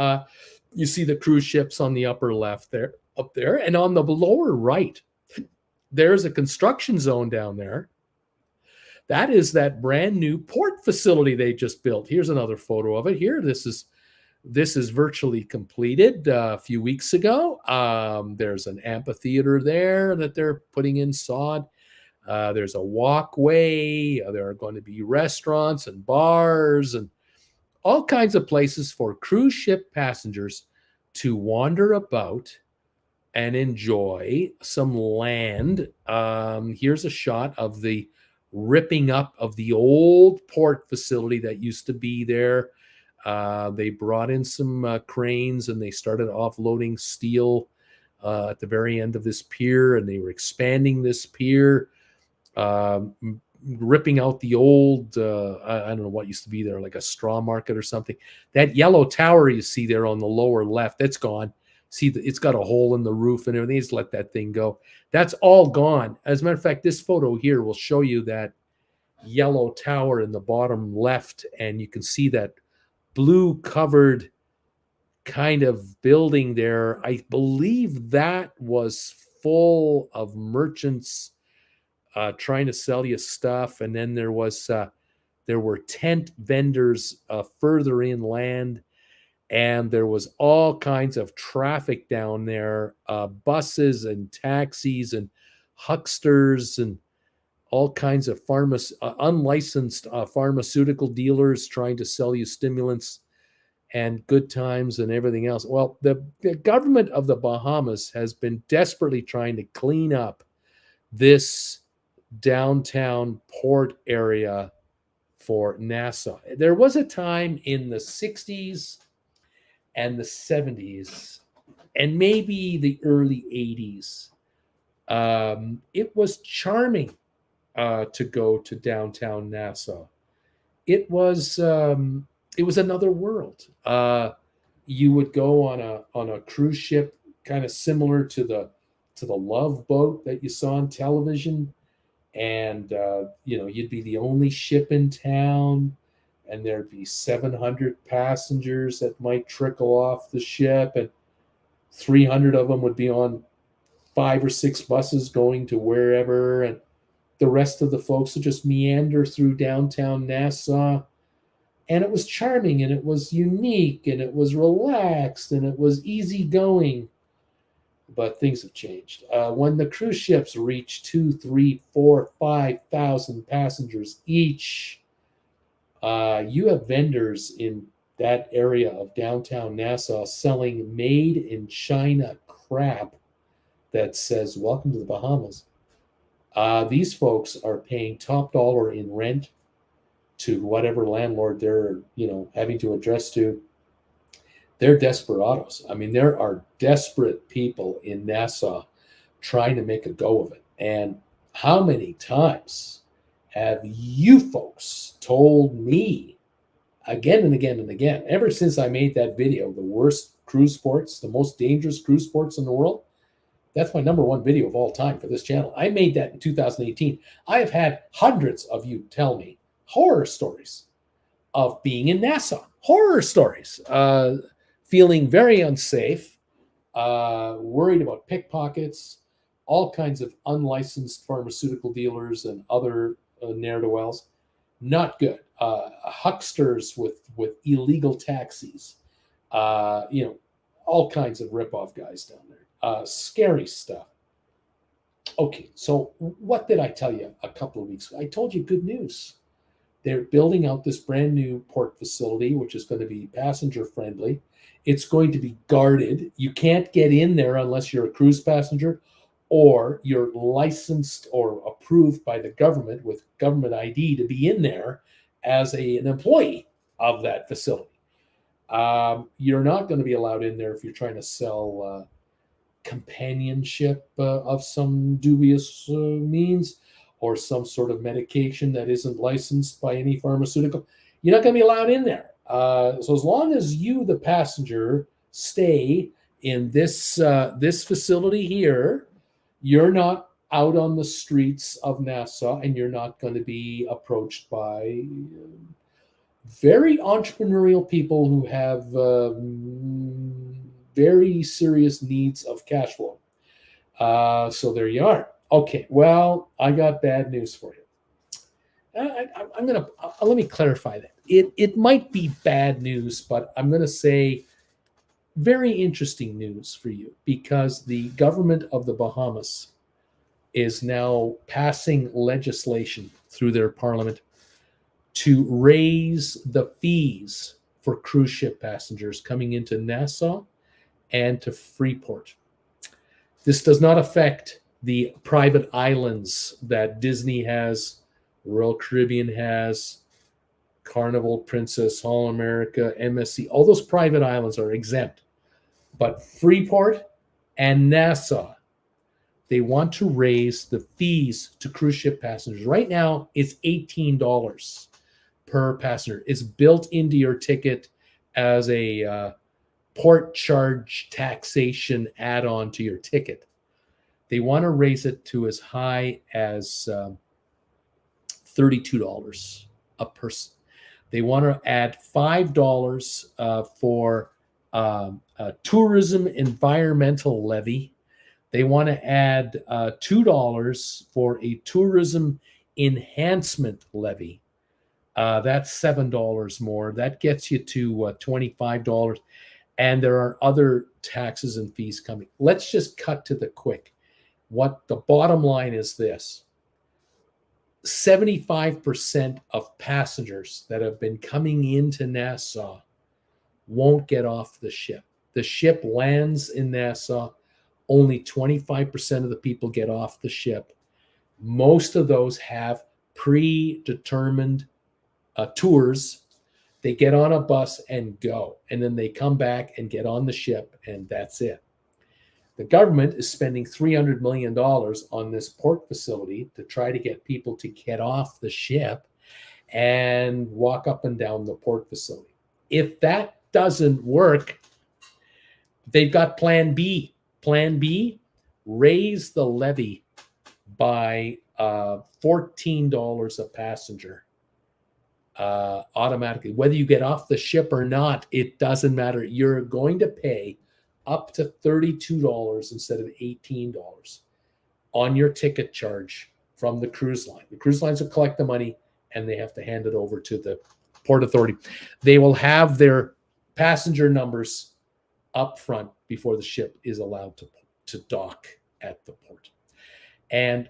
[SPEAKER 1] You see the cruise ships on the upper left there, up there, and on the lower right, there's a construction zone down there. That is that brand new port facility they just built. Here's another photo of it here. This is virtually completed a few weeks ago. There's an amphitheater there that they're putting in sod. There's a walkway. There are going to be restaurants and bars and all kinds of places for cruise ship passengers to wander about and enjoy some land. Here's a shot of the ripping up of the old port facility that used to be there. They brought in some cranes and they started offloading steel at the very end of this pier, and they were expanding this pier, ripping out the old, I don't know what used to be there, like a straw market or something. That yellow tower you see there on the lower left, that's gone. See, it's got a hole in the roof and everything. Just let that thing go. That's all gone. As a matter of fact, this photo here will show you that yellow tower in the bottom left, and you can see that blue covered kind of building there. I believe that was full of merchants trying to sell you stuff, and then there were tent vendors further inland. And there was all kinds of traffic down there, buses and taxis and hucksters and all kinds of unlicensed pharmaceutical dealers trying to sell you stimulants and good times and everything else. Well, the government of the Bahamas has been desperately trying to clean up this downtown port area for Nassau. There was a time in the 60s and the 70s, and maybe the early 80s. It was charming to go to downtown Nassau. It was another world. You would go on a cruise ship, kind of similar to the Love Boat that you saw on television, and you'd be the only ship in town. And there'd be 700 passengers that might trickle off the ship, and 300 of them would be on 5 or 6 buses going to wherever, and the rest of the folks would just meander through downtown Nassau. And it was charming, and it was unique, and it was relaxed, and it was easygoing. But things have changed. When the cruise ships reach 2, 3, 4, 5,000 passengers each, you have vendors in that area of downtown Nassau selling made in China crap that says, "Welcome to the Bahamas." These folks are paying top dollar in rent to whatever landlord they're, having to address to. They're desperados. I mean, there are desperate people in Nassau trying to make a go of it. And how many times have you folks told me again and again and again, ever since I made that video, the worst cruise ports, the most dangerous cruise ports in the world? That's my number one video of all time for this channel. I made that in 2018. I have had hundreds of you tell me horror stories of being in Nassau, horror stories, feeling very unsafe, worried about pickpockets, all kinds of unlicensed pharmaceutical dealers and other ne'er-do-wells. Not good. Hucksters with illegal taxis, all kinds of rip-off guys down there. Scary stuff. Okay, so what did I tell you a couple of weeks ago? I told you good news. They're building out this brand new port facility, which is going to be passenger friendly. It's going to be guarded. You can't get in there unless you're a cruise passenger or you're licensed or approved by the government with government ID to be in there as an employee of that facility. You're not going to be allowed in there if you're trying to sell companionship of some dubious means or some sort of medication that isn't licensed by any pharmaceutical. You're not going to be allowed in there. So as long as you, the passenger, stay in this facility here, you're not out on the streets of Nassau, and you're not going to be approached by very entrepreneurial people who have very serious needs of cash flow. So there you are. Okay, well, I got bad news for you. Let me clarify that. It might be bad news, but I'm going to say very interesting news for you, because the government of the Bahamas is now passing legislation through their parliament to raise the fees for cruise ship passengers coming into Nassau and to Freeport. This does not affect the private islands that Disney has, Royal Caribbean has, Carnival, Princess, All America, MSC. All those private islands are exempt. But Freeport and Nassau, they want to raise the fees to cruise ship passengers. Right now, it's $18 per passenger. It's built into your ticket as a port charge taxation add-on to your ticket. They want to raise it to as high as $32 a person. They want to add $5 for a tourism environmental levy. They want to add $2 for a tourism enhancement levy. That's $7 more. That gets you to $25. And there are other taxes and fees coming. Let's just cut to the quick. What the bottom line is this: 75% of passengers that have been coming into Nassau won't get off the ship. The ship lands in Nassau. Only 25% of the people get off the ship. Most of those have predetermined tours. They get on a bus and go, and then they come back and get on the ship, and that's it. The government is spending $300 million on this port facility to try to get people to get off the ship and walk up and down the port facility. If that doesn't work, they've got Plan B. Plan B, raise the levy by $14 a passenger automatically. Whether you get off the ship or not, it doesn't matter. You're going to pay up to $32 instead of $18 on your ticket charge from the cruise line. The cruise lines will collect the money and they have to hand it over to the Port Authority. They will have their passenger numbers up front before the ship is allowed to dock at the port. And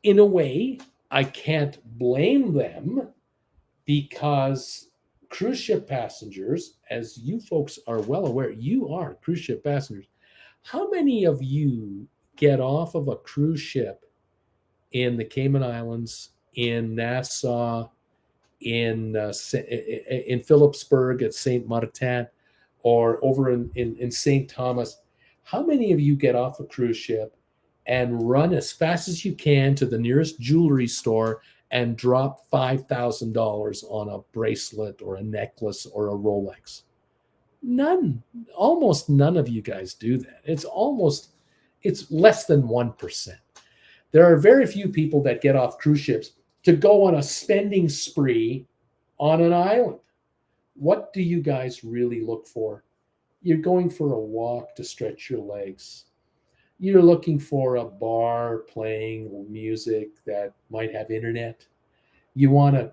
[SPEAKER 1] in a way, I can't blame them, because cruise ship passengers, as you folks are well aware, you are cruise ship passengers. How many of you get off of a cruise ship in the Cayman Islands, in Nassau, in Phillipsburg at Saint Martin, or over in St. Thomas? How many of you get off a cruise ship and run as fast as you can to the nearest jewelry store and drop $5,000 on a bracelet or a necklace or a Rolex? Almost none of you guys do that. It's less than 1%. There are very few people that get off cruise ships to go on a spending spree on an island. What do you guys really look for? You're going for a walk to stretch your legs. You're looking for a bar playing music that might have internet. You want to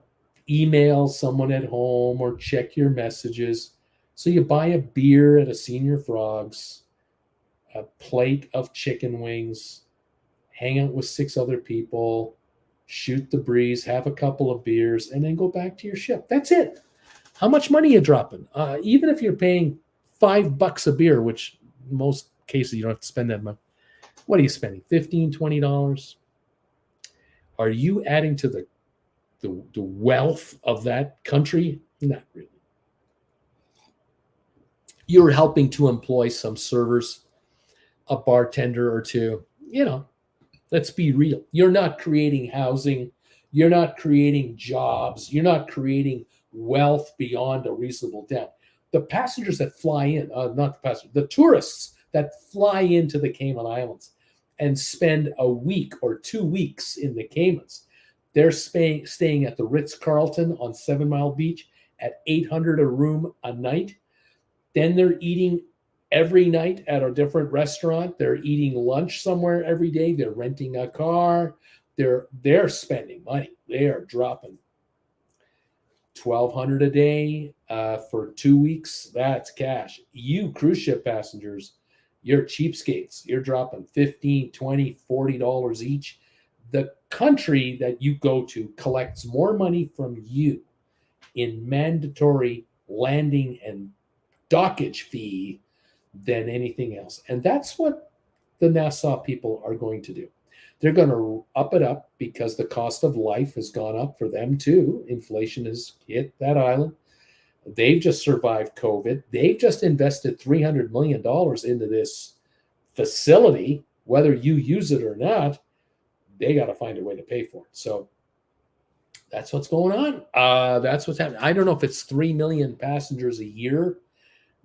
[SPEAKER 1] email someone at home or check your messages. So you buy a beer at a Senior Frogs, a plate of chicken wings, hang out with 6 other people, shoot the breeze, have a couple of beers, and then go back to your ship. That's it. How much money are you dropping? Even if you're paying $5 a beer, which in most cases you don't have to spend that much. What are you spending? $15, $20? Are you adding to the wealth of that country? Not really. You're helping to employ some servers, a bartender or two. Let's be real. You're not creating housing. You're not creating jobs. You're not creating wealth beyond a reasonable doubt. The passengers that fly in, the tourists that fly into the Cayman Islands and spend a week or 2 weeks in the Caymans, they're staying at the Ritz-Carlton on 7 Mile Beach at $800 a room a night. Then they're eating every night at a different restaurant. They're eating lunch somewhere every day. They're renting a car. They're spending money. They are dropping $1,200 a day for 2 weeks. That's cash. You cruise ship passengers, you're cheapskates. You're dropping $15, $20, $40 each. The country that you go to collects more money from you in mandatory landing and dockage fee than anything else. And that's what the Nassau people are going to do. They're going to up it up because the cost of life has gone up for them too. Inflation has hit that island. They've just survived COVID. They've just invested $300 million into this facility. Whether you use it or not, they got to find a way to pay for it. So that's what's going on. That's what's happening. I don't know if it's 3 million passengers a year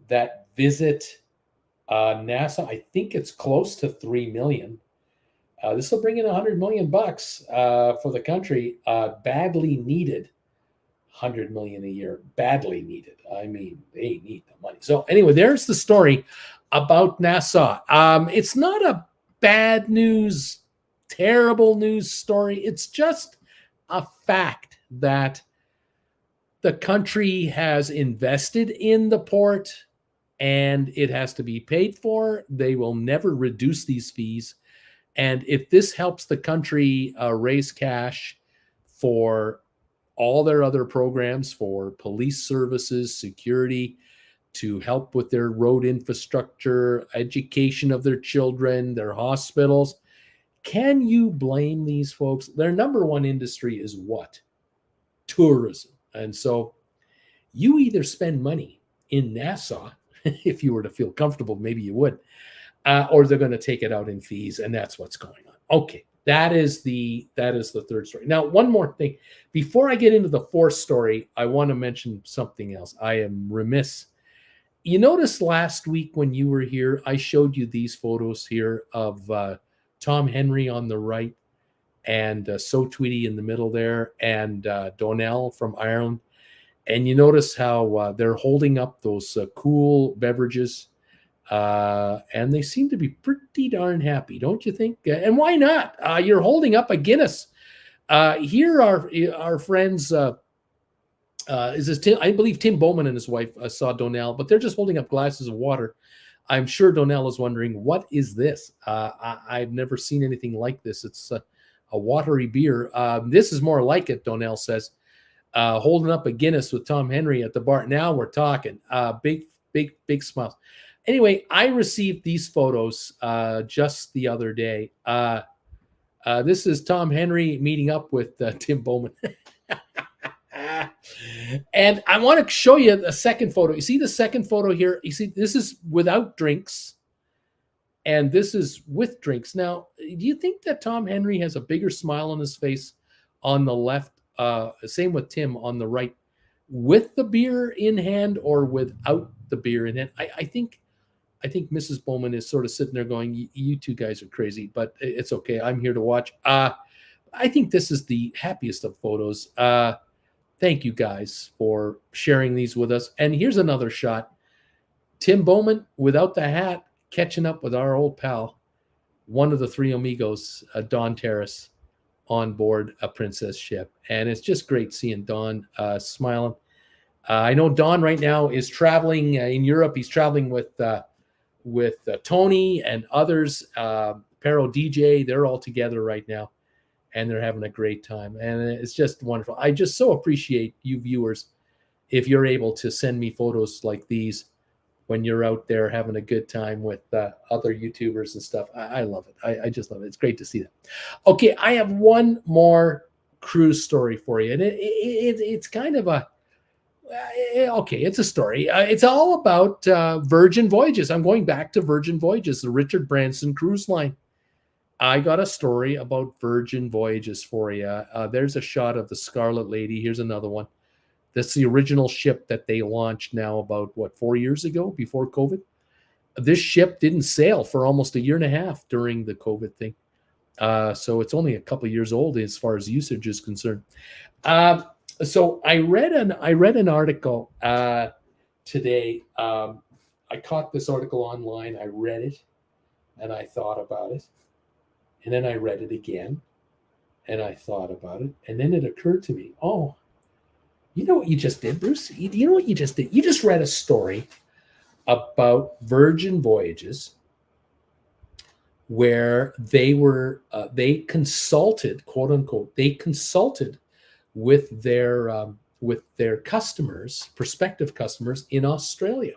[SPEAKER 1] that visit Nassau. I think it's close to 3 million. This will bring in $100 million for the country. Badly needed $100 million a year. Badly needed. I mean, they need the money. So anyway, there's the story about Nassau. It's not a bad news, terrible news story. It's just a fact that the country has invested in the port and it has to be paid for. They will never reduce these fees. And if this helps the country raise cash for all their other programs, for police services, security, to help with their road infrastructure, education of their children, their hospitals, can you blame these folks? Their number one industry is what? Tourism. And so you either spend money in Nassau, if you were to feel comfortable, maybe you would, or they're going to take it out in fees, and that's what's going on. Okay, that is the third story. Now, one more thing. Before I get into the fourth story, I want to mention something else. I am remiss. You noticed last week when you were here, I showed you these photos here of Tom Henry on the right and So Tweedy in the middle there, and Donnell from Ireland. And you notice how they're holding up those cool beverages, and they seem to be pretty darn happy, don't you think? And why not? You're holding up a Guinness. Here are our friends. Is this Tim? I believe Tim Bowman and his wife saw Donnell, but they're just holding up glasses of water. I'm sure Donnell is wondering, what is this? I've never seen anything like this. It's a watery beer. This is more like it, Donnell says. Holding up a Guinness with Tom Henry at the bar. Now we're talking. Big smiles. Anyway, I received these photos just the other day. This is Tom Henry meeting up with Tim Bowman. And I want to show you a second photo. You see the second photo here? You see, this is without drinks, and this is with drinks. Now, do you think that Tom Henry has a bigger smile on his face on the left. Same with Tim on the right, with the beer in hand or without the beer in hand. I think Mrs. Bowman is sort of sitting there going, "You two guys are crazy, but it's okay. I'm here to watch." I think this is the happiest of photos. Thank you guys for sharing these with us. And here's another shot. Tim Bowman without the hat, catching up with our old pal, one of the three amigos, Don Terrace, on board a Princess ship. And it's just great seeing Don smiling. I know Don right now is traveling in Europe. He's traveling with Tony and others, Pero DJ. They're all together right now, and they're having a great time. And it's just wonderful. I just so appreciate you viewers if you're able to send me photos like these when you're out there having a good time with other YouTubers and stuff. I love it. I just love it. It's great to see that. Okay, I have one more cruise story for you. And it's kind of a, okay, it's a story. It's all about Virgin Voyages. I'm going back to Virgin Voyages, the Richard Branson cruise line. I got a story about Virgin Voyages for you. There's a shot of the Scarlet Lady. Here's another one. That's the original ship that they launched now about, 4 years ago, before COVID. This ship didn't sail for almost a year and a half during the COVID thing. So it's only a couple of years old as far as usage is concerned. So I read an article today. I caught this article online. I read it, and I thought about it. And then I read it again, and I thought about it. And then it occurred to me, oh, you know what you just did, Bruce? You know what you just did? You just read a story about Virgin Voyages where they consulted, quote unquote, with their customers, prospective customers in Australia.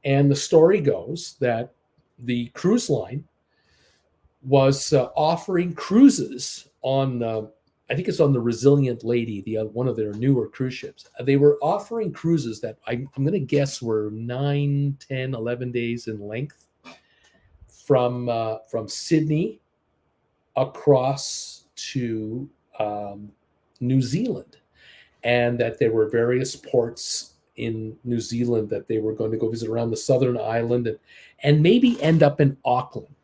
[SPEAKER 1] And the story goes that the cruise line was offering cruises on, I think it's on the Resilient Lady, one of their newer cruise ships. They were offering cruises that I'm going to guess were 9, 10, 11 days in length from Sydney across to New Zealand, and that there were various ports in New Zealand that they were going to go visit around the southern island and maybe end up in Auckland.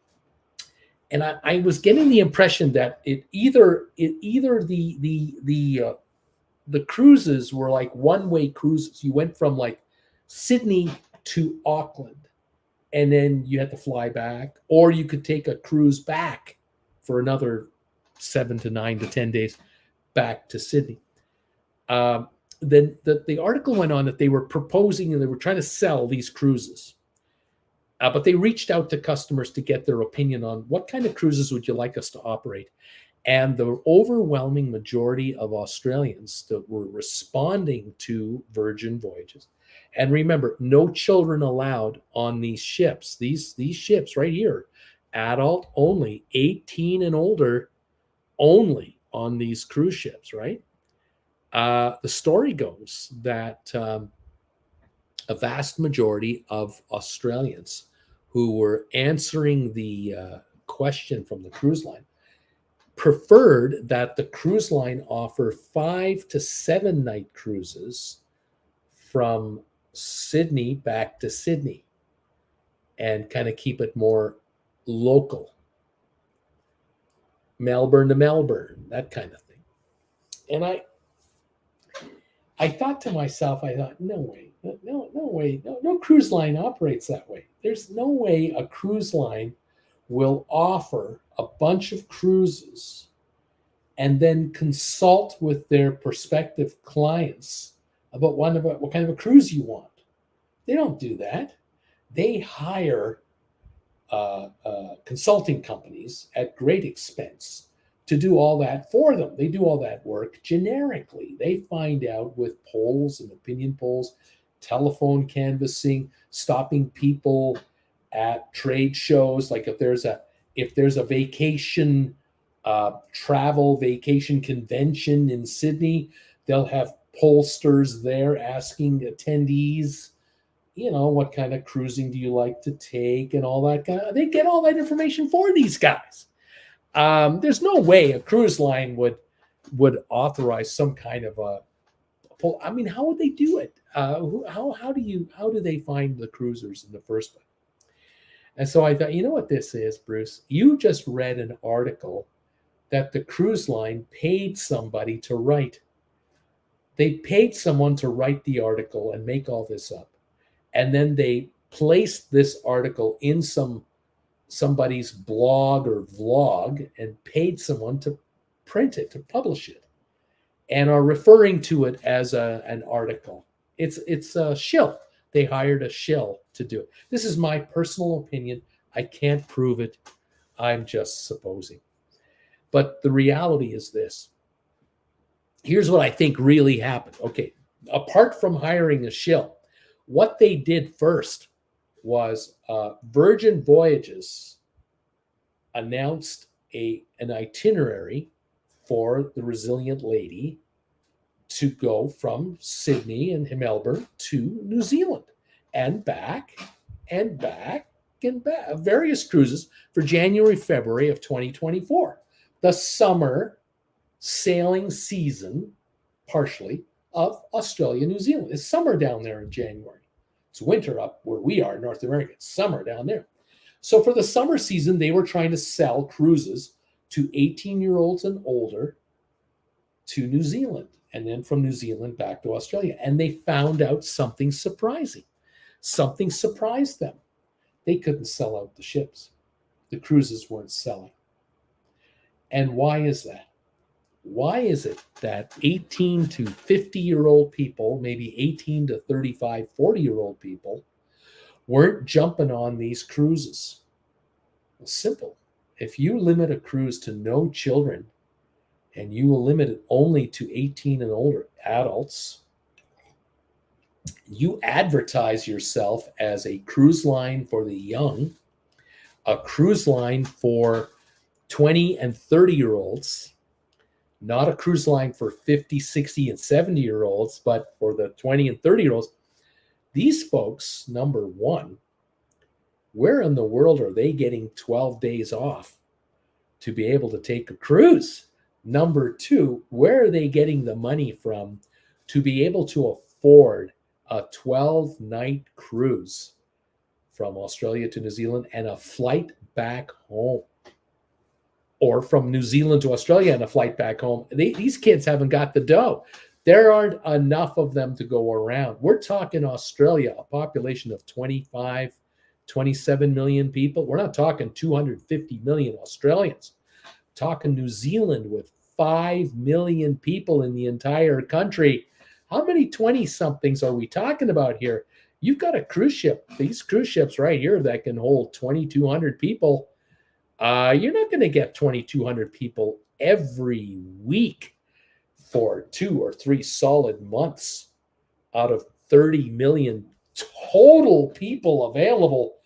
[SPEAKER 1] And I was getting the impression that either the cruises were like one-way cruises. You went from like Sydney to Auckland, and then you had to fly back, or you could take a cruise back for another 7 to 9 to 10 days back to Sydney. Then the article went on that they were proposing and they were trying to sell these cruises. But they reached out to customers to get their opinion on what kind of cruises would you like us to operate. And the overwhelming majority of Australians that were responding to Virgin Voyages. And remember, no children allowed on these ships. These ships right here, adult only, 18 and older only on these cruise ships, right? The story goes that a vast majority of Australians who were answering the question from the cruise line preferred that the cruise line offer 5 to 7 night cruises from Sydney back to Sydney and kind of keep it more local. Melbourne to Melbourne, that kind of thing. And I thought to myself, no way. No cruise line operates that way. There's no way a cruise line will offer a bunch of cruises and then consult with their prospective clients about what kind of a cruise you want. They don't do that. They hire consulting companies at great expense to do all that for them. They do all that work generically. They find out with polls and opinion polls, telephone canvassing, stopping people at trade shows. Like if there's a vacation, travel vacation convention in Sydney, they'll have pollsters there asking attendees, what kind of cruising do you like to take and all that kind of, they get all that information for these guys. There's no way a cruise line would would authorize some kind of a poll. I mean, how would they do it? How do they find the cruisers in the first place? And so I thought, you know what this is, Bruce? You just read an article that the cruise line paid somebody to write. They paid someone to write the article and make all this up. And then they placed this article in somebody's blog or vlog and paid someone to print it, to publish it, and are referring to it as an article. It's a shill. They hired a shill to do it. This is my personal opinion. I can't prove it. I'm just supposing. But the reality is this. Here's what I think really happened. Okay, apart from hiring a shill, what they did first was Virgin Voyages announced an itinerary for the Resilient Lady to go from Sydney and Melbourne to New Zealand and back and back and back. Various cruises for January, February of 2024. The summer sailing season, partially, of Australia, New Zealand. It's summer down there in January. It's winter up where we are in North America. It's summer down there. So for the summer season, they were trying to sell cruises to 18-year-olds and older to New Zealand, and then from New Zealand back to Australia. And they found out something surprising. Something surprised them. They couldn't sell out the ships. The cruises weren't selling. And why is that? Why is it that 18 to 50-year-old people, maybe 18 to 35, 40-year-old people, weren't jumping on these cruises? Well, simple. If you limit a cruise to no children and you will limit it only to 18 and older adults, you advertise yourself as a cruise line for the young, a cruise line for 20 and 30-year-olds, not a cruise line for 50, 60, and 70-year-olds, but for the 20 and 30-year-olds. These folks, number one, where in the world are they getting 12 days off to be able to take a cruise? Number two, where are they getting the money from to be able to afford a 12-night cruise from Australia to New Zealand and a flight back home? Or from New Zealand to Australia and a flight back home. These kids haven't got the dough. There aren't enough of them to go around. We're talking Australia, a population of 25, 27 million people. We're not talking 250 million Australians. We're talking New Zealand with 5 million people in the entire country. How many 20-somethings are we talking about here? You've got a cruise ship, these cruise ships right here that can hold 2,200 people. You're not going to get 2,200 people every week for 2 or 3 solid months out of 30 million total people available.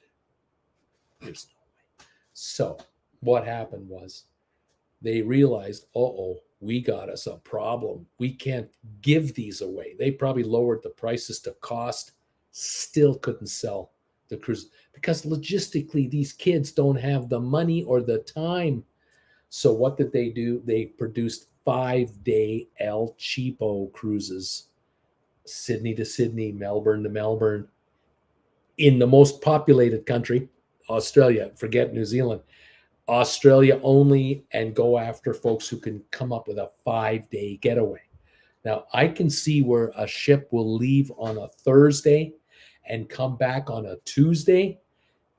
[SPEAKER 1] There's no way. So what happened was they realized, we got us a problem. We can't give these away. They probably lowered the prices to cost, still couldn't sell the cruise because logistically these kids don't have the money or the time. So what did they do? They produced 5-day El Cheapo cruises, Sydney to Sydney, Melbourne to Melbourne, in the most populated country, Australia. Forget New Zealand. Australia only, and go after folks who can come up with a 5-day getaway. Now, I can see where a ship will leave on a Thursday and come back on a Tuesday,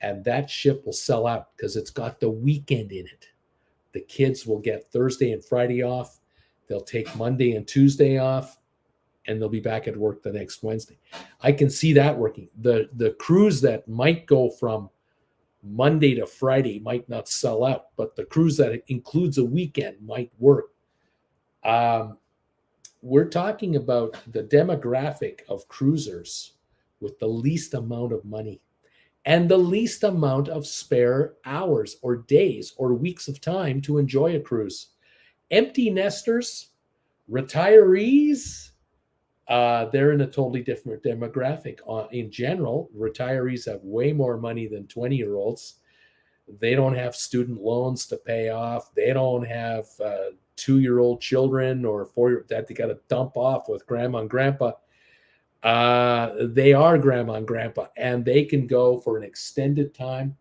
[SPEAKER 1] and that ship will sell out because it's got the weekend in it. The kids will get Thursday and Friday off. They'll take Monday and Tuesday off, and they'll be back at work the next Wednesday. I can see that working. The cruise that might go from Monday to Friday might not sell out, but the cruise that includes a weekend might work. We're talking about the demographic of cruisers with the least amount of money and the least amount of spare hours or days or weeks of time to enjoy a cruise. Empty nesters, retirees, they're in a totally different demographic. In general, retirees have way more money than 20-year-olds. They don't have student loans to pay off. They don't have 2-year-old children or 4 that they got to dump off with grandma and grandpa. They are grandma and grandpa, and they can go for an extended time,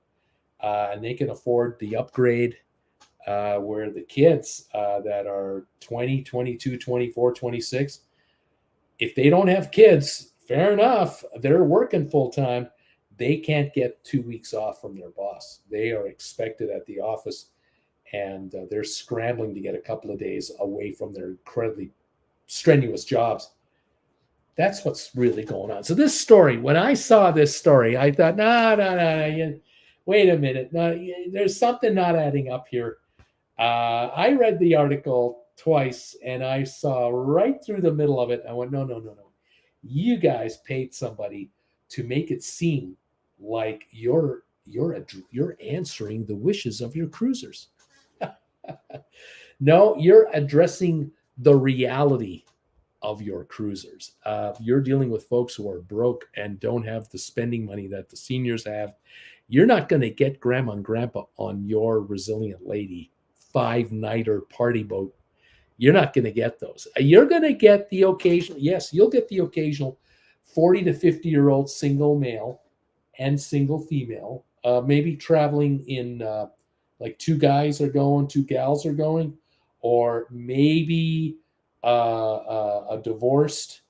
[SPEAKER 1] and they can afford the upgrade, where the kids that are 20, 22, 24, 26, if they don't have kids, fair enough, they're working full time. They can't get 2 weeks off from their boss. They are expected at the office, and they're scrambling to get a couple of days away from their incredibly strenuous jobs. That's what's really going on. So this story, when I saw this story, I thought, no, wait a minute. No, there's something not adding up here. I read the article twice, and I saw right through the middle of it. I went, no. You guys paid somebody to make it seem like you're answering the wishes of your cruisers. No, you're addressing the reality of your cruisers. You're dealing with folks who are broke and don't have the spending money that the seniors have. You're not going to get grandma and grandpa on your Resilient Lady 5-nighter party boat. You're not going to get those. You're going to get the occasional, yes, you'll get the occasional 40 to 50-year-old single male and single female, maybe traveling in like 2 guys are going, 2 gals are going, or maybe a divorced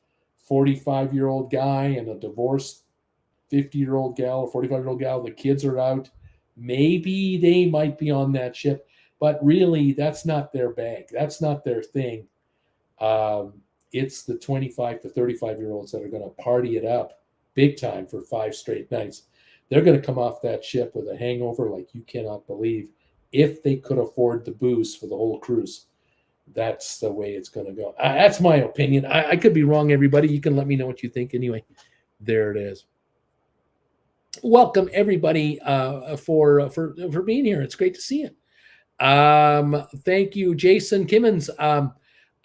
[SPEAKER 1] 45-year-old guy and a divorced 50-year-old gal or 45-year-old gal. The kids are out. Maybe they might be on that ship, but really that's not their bag. That's not their thing. It's the 25 to 35-year-olds that are going to party it up big time for 5 straight nights. They're going to come off that ship with a hangover like you cannot believe, if they could afford the booze for the whole cruise. That's the way it's going to go. That's my opinion. I could be wrong, everybody. You can let me know what you think. Anyway, there it is. Welcome, everybody, for being here. It's great to see you. Thank you, Jason Kimmins.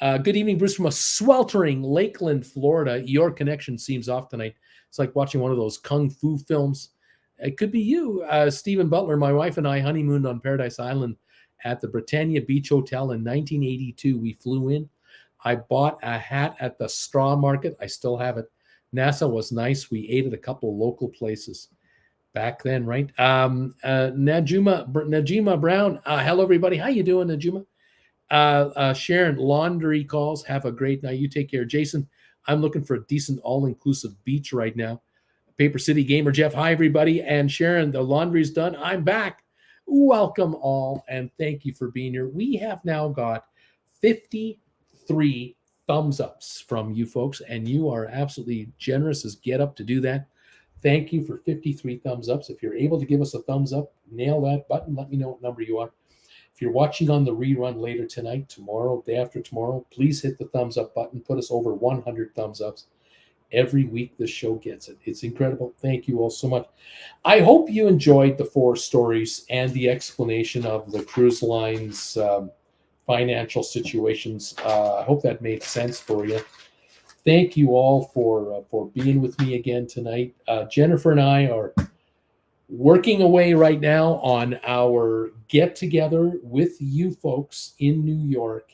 [SPEAKER 1] Good evening, Bruce, from a sweltering Lakeland, Florida. Your connection seems off tonight. It's like watching one of those kung fu films. It could be you. Stephen Butler, my wife and I honeymooned on Paradise Island at the Britannia Beach Hotel in 1982. We flew in. I bought a hat at the straw market. I still have it. NASA was nice. We ate at a couple of local places back then, right? Najima Brown. Hello, everybody. How you doing, Najima? Sharon, laundry calls. Have a great night. You take care. Jason, I'm looking for a decent all-inclusive beach right now. Paper City Gamer Jeff, hi, everybody. And Sharon, the laundry's done. I'm back. Welcome all, and thank you for being here. We have now got 53 thumbs ups from you folks, and you are absolutely generous as get up to do that. Thank you for 53 thumbs ups. If you're able to give us a thumbs up, nail that button. Let me know what number you are. If you're watching on the rerun later tonight, tomorrow, day after tomorrow, please hit the thumbs up button. Put us over 100 thumbs ups. Every week this show gets it. It's incredible. Thank you all so much. I hope you enjoyed the 4 stories and the explanation of the cruise line's financial situations. I hope that made sense for you. Thank you all for being with me again tonight. Jennifer and I are working away right now on our get-together with you folks in New York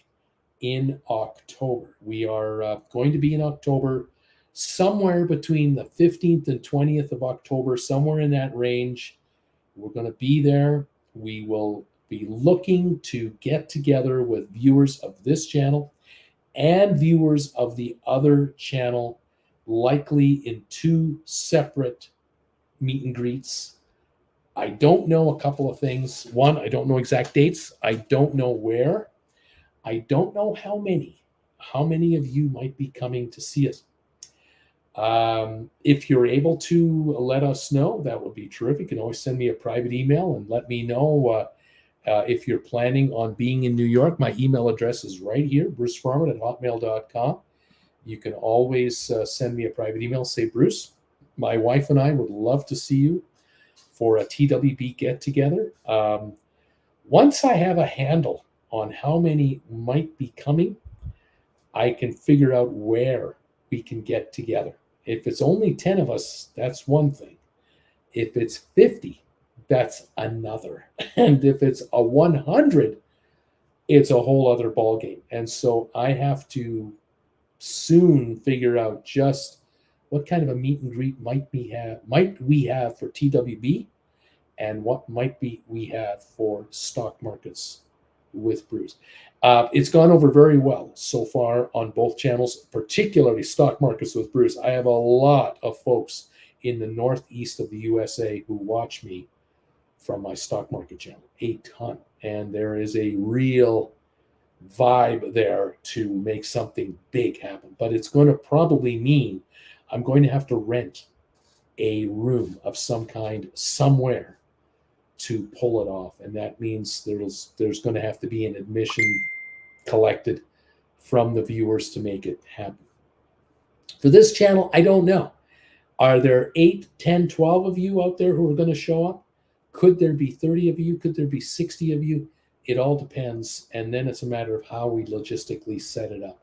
[SPEAKER 1] in October. We are going to be in October, somewhere between the 15th and 20th of October, somewhere in that range. We're going to be there. We will be looking to get together with viewers of this channel and viewers of the other channel, likely in 2 separate meet and greets. I don't know a couple of things. One, I don't know exact dates. I don't know where. I don't know how many. How many of you might be coming to see us? If you're able to let us know, that would be terrific. You can always send me a private email and let me know if you're planning on being in New York. My email address is right here, brucefarman@hotmail.com. You can always send me a private email. Say, Bruce, my wife and I would love to see you for a TWB get-together. Once I have a handle on how many might be coming, I can figure out where we can get together. If it's only 10 of us, that's one thing. If it's 50, that's another. And if it's a 100, it's a whole other ballgame. And so I have to soon figure out just what kind of a meet and greet might we have for TWB, and what we have for stock markets with Bruce. It's gone over very well so far on both channels, particularly stock markets with Bruce. I have a lot of folks in the northeast of the USA who watch me from my stock market channel, a ton. And there is a real vibe there to make something big happen. But it's going to probably mean I'm going to have to rent a room of some kind somewhere to pull it off. And that means there's going to have to be an admission collected from the viewers to make it happen. For this channel, I don't know. Are there 8, 10, 12 of you out there who are going to show up? Could there be 30 of you? Could there be 60 of you? It all depends. And then it's a matter of how we logistically set it up.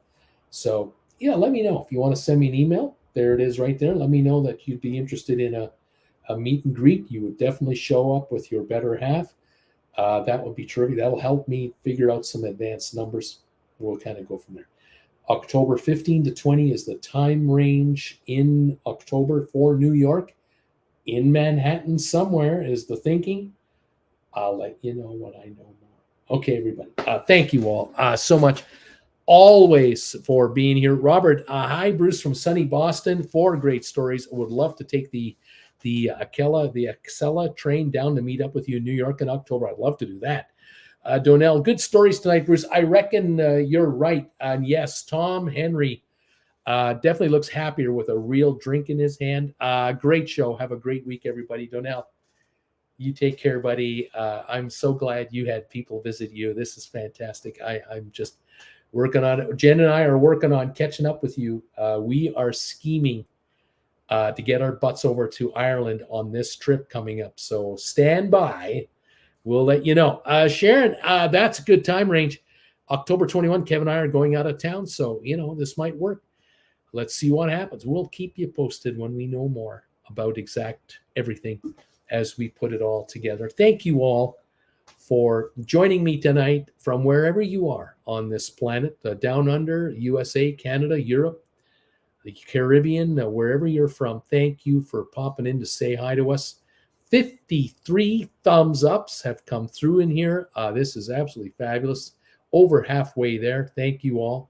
[SPEAKER 1] So, yeah, let me know. If you want to send me an email, there it is right there. Let me know that you'd be interested in a meet and greet. You would definitely show up with your better half. That would be terrific. That'll help me figure out some advanced numbers. We'll kind of go from there. October 15 to 20 is the time range in October for New York. In Manhattan somewhere is the thinking. I'll let you know when I know more. Okay, everybody. Thank you all so much always for being here. Robert, hi, Bruce from sunny Boston. 4 great stories. I would love to take the Acela train down to meet up with you in New York in October. I'd love to do that. Donnell, good stories tonight, Bruce. I reckon you're right. And yes, Tom Henry definitely looks happier with a real drink in his hand. Great show. Have a great week, everybody. Donnell, you take care, buddy. I'm so glad you had people visit you. This is fantastic. I'm just working on it. Jen and I are working on catching up with you. We are scheming to get our butts over to Ireland on this trip coming up. So stand by. We'll let you know. Sharon, that's a good time range. October 21, Kevin and I are going out of town. So, this might work. Let's see what happens. We'll keep you posted when we know more about exact everything as we put it all together. Thank you all for joining me tonight from wherever you are on this planet, down under, USA, Canada, Europe, the Caribbean, wherever you're from. Thank you for popping in to say hi to us. 53 thumbs ups have come through in here. This is absolutely fabulous. Over halfway there. Thank you all.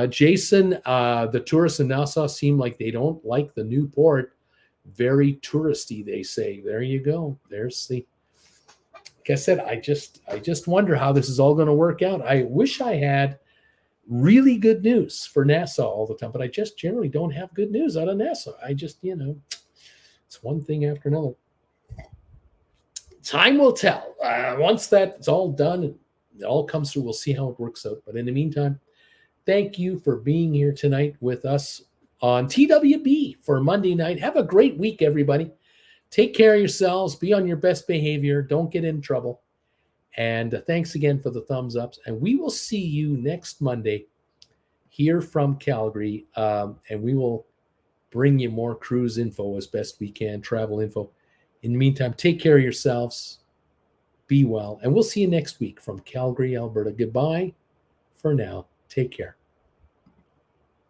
[SPEAKER 1] Jason, the tourists in Nassau seem like they don't like the new port. Very touristy, they say. There you go. There's the. Like I said, I just wonder how this is all going to work out. I wish I had really good news for Nassau all the time, but I just generally don't have good news out of Nassau. I just, it's one thing after another. Time will tell. Once that's all done and it all comes through, we'll see how it works out. But in the meantime, thank you for being here tonight with us on TWB for Monday night. Have a great week, everybody. Take care of yourselves. Be on your best behavior. Don't get in trouble. And thanks again for the thumbs ups. And we will see you next Monday here from Calgary. And we will bring you more cruise info as best we can, travel info. In the meantime, take care of yourselves. Be well. And we'll see you next week from Calgary, Alberta. Goodbye for now. Take care.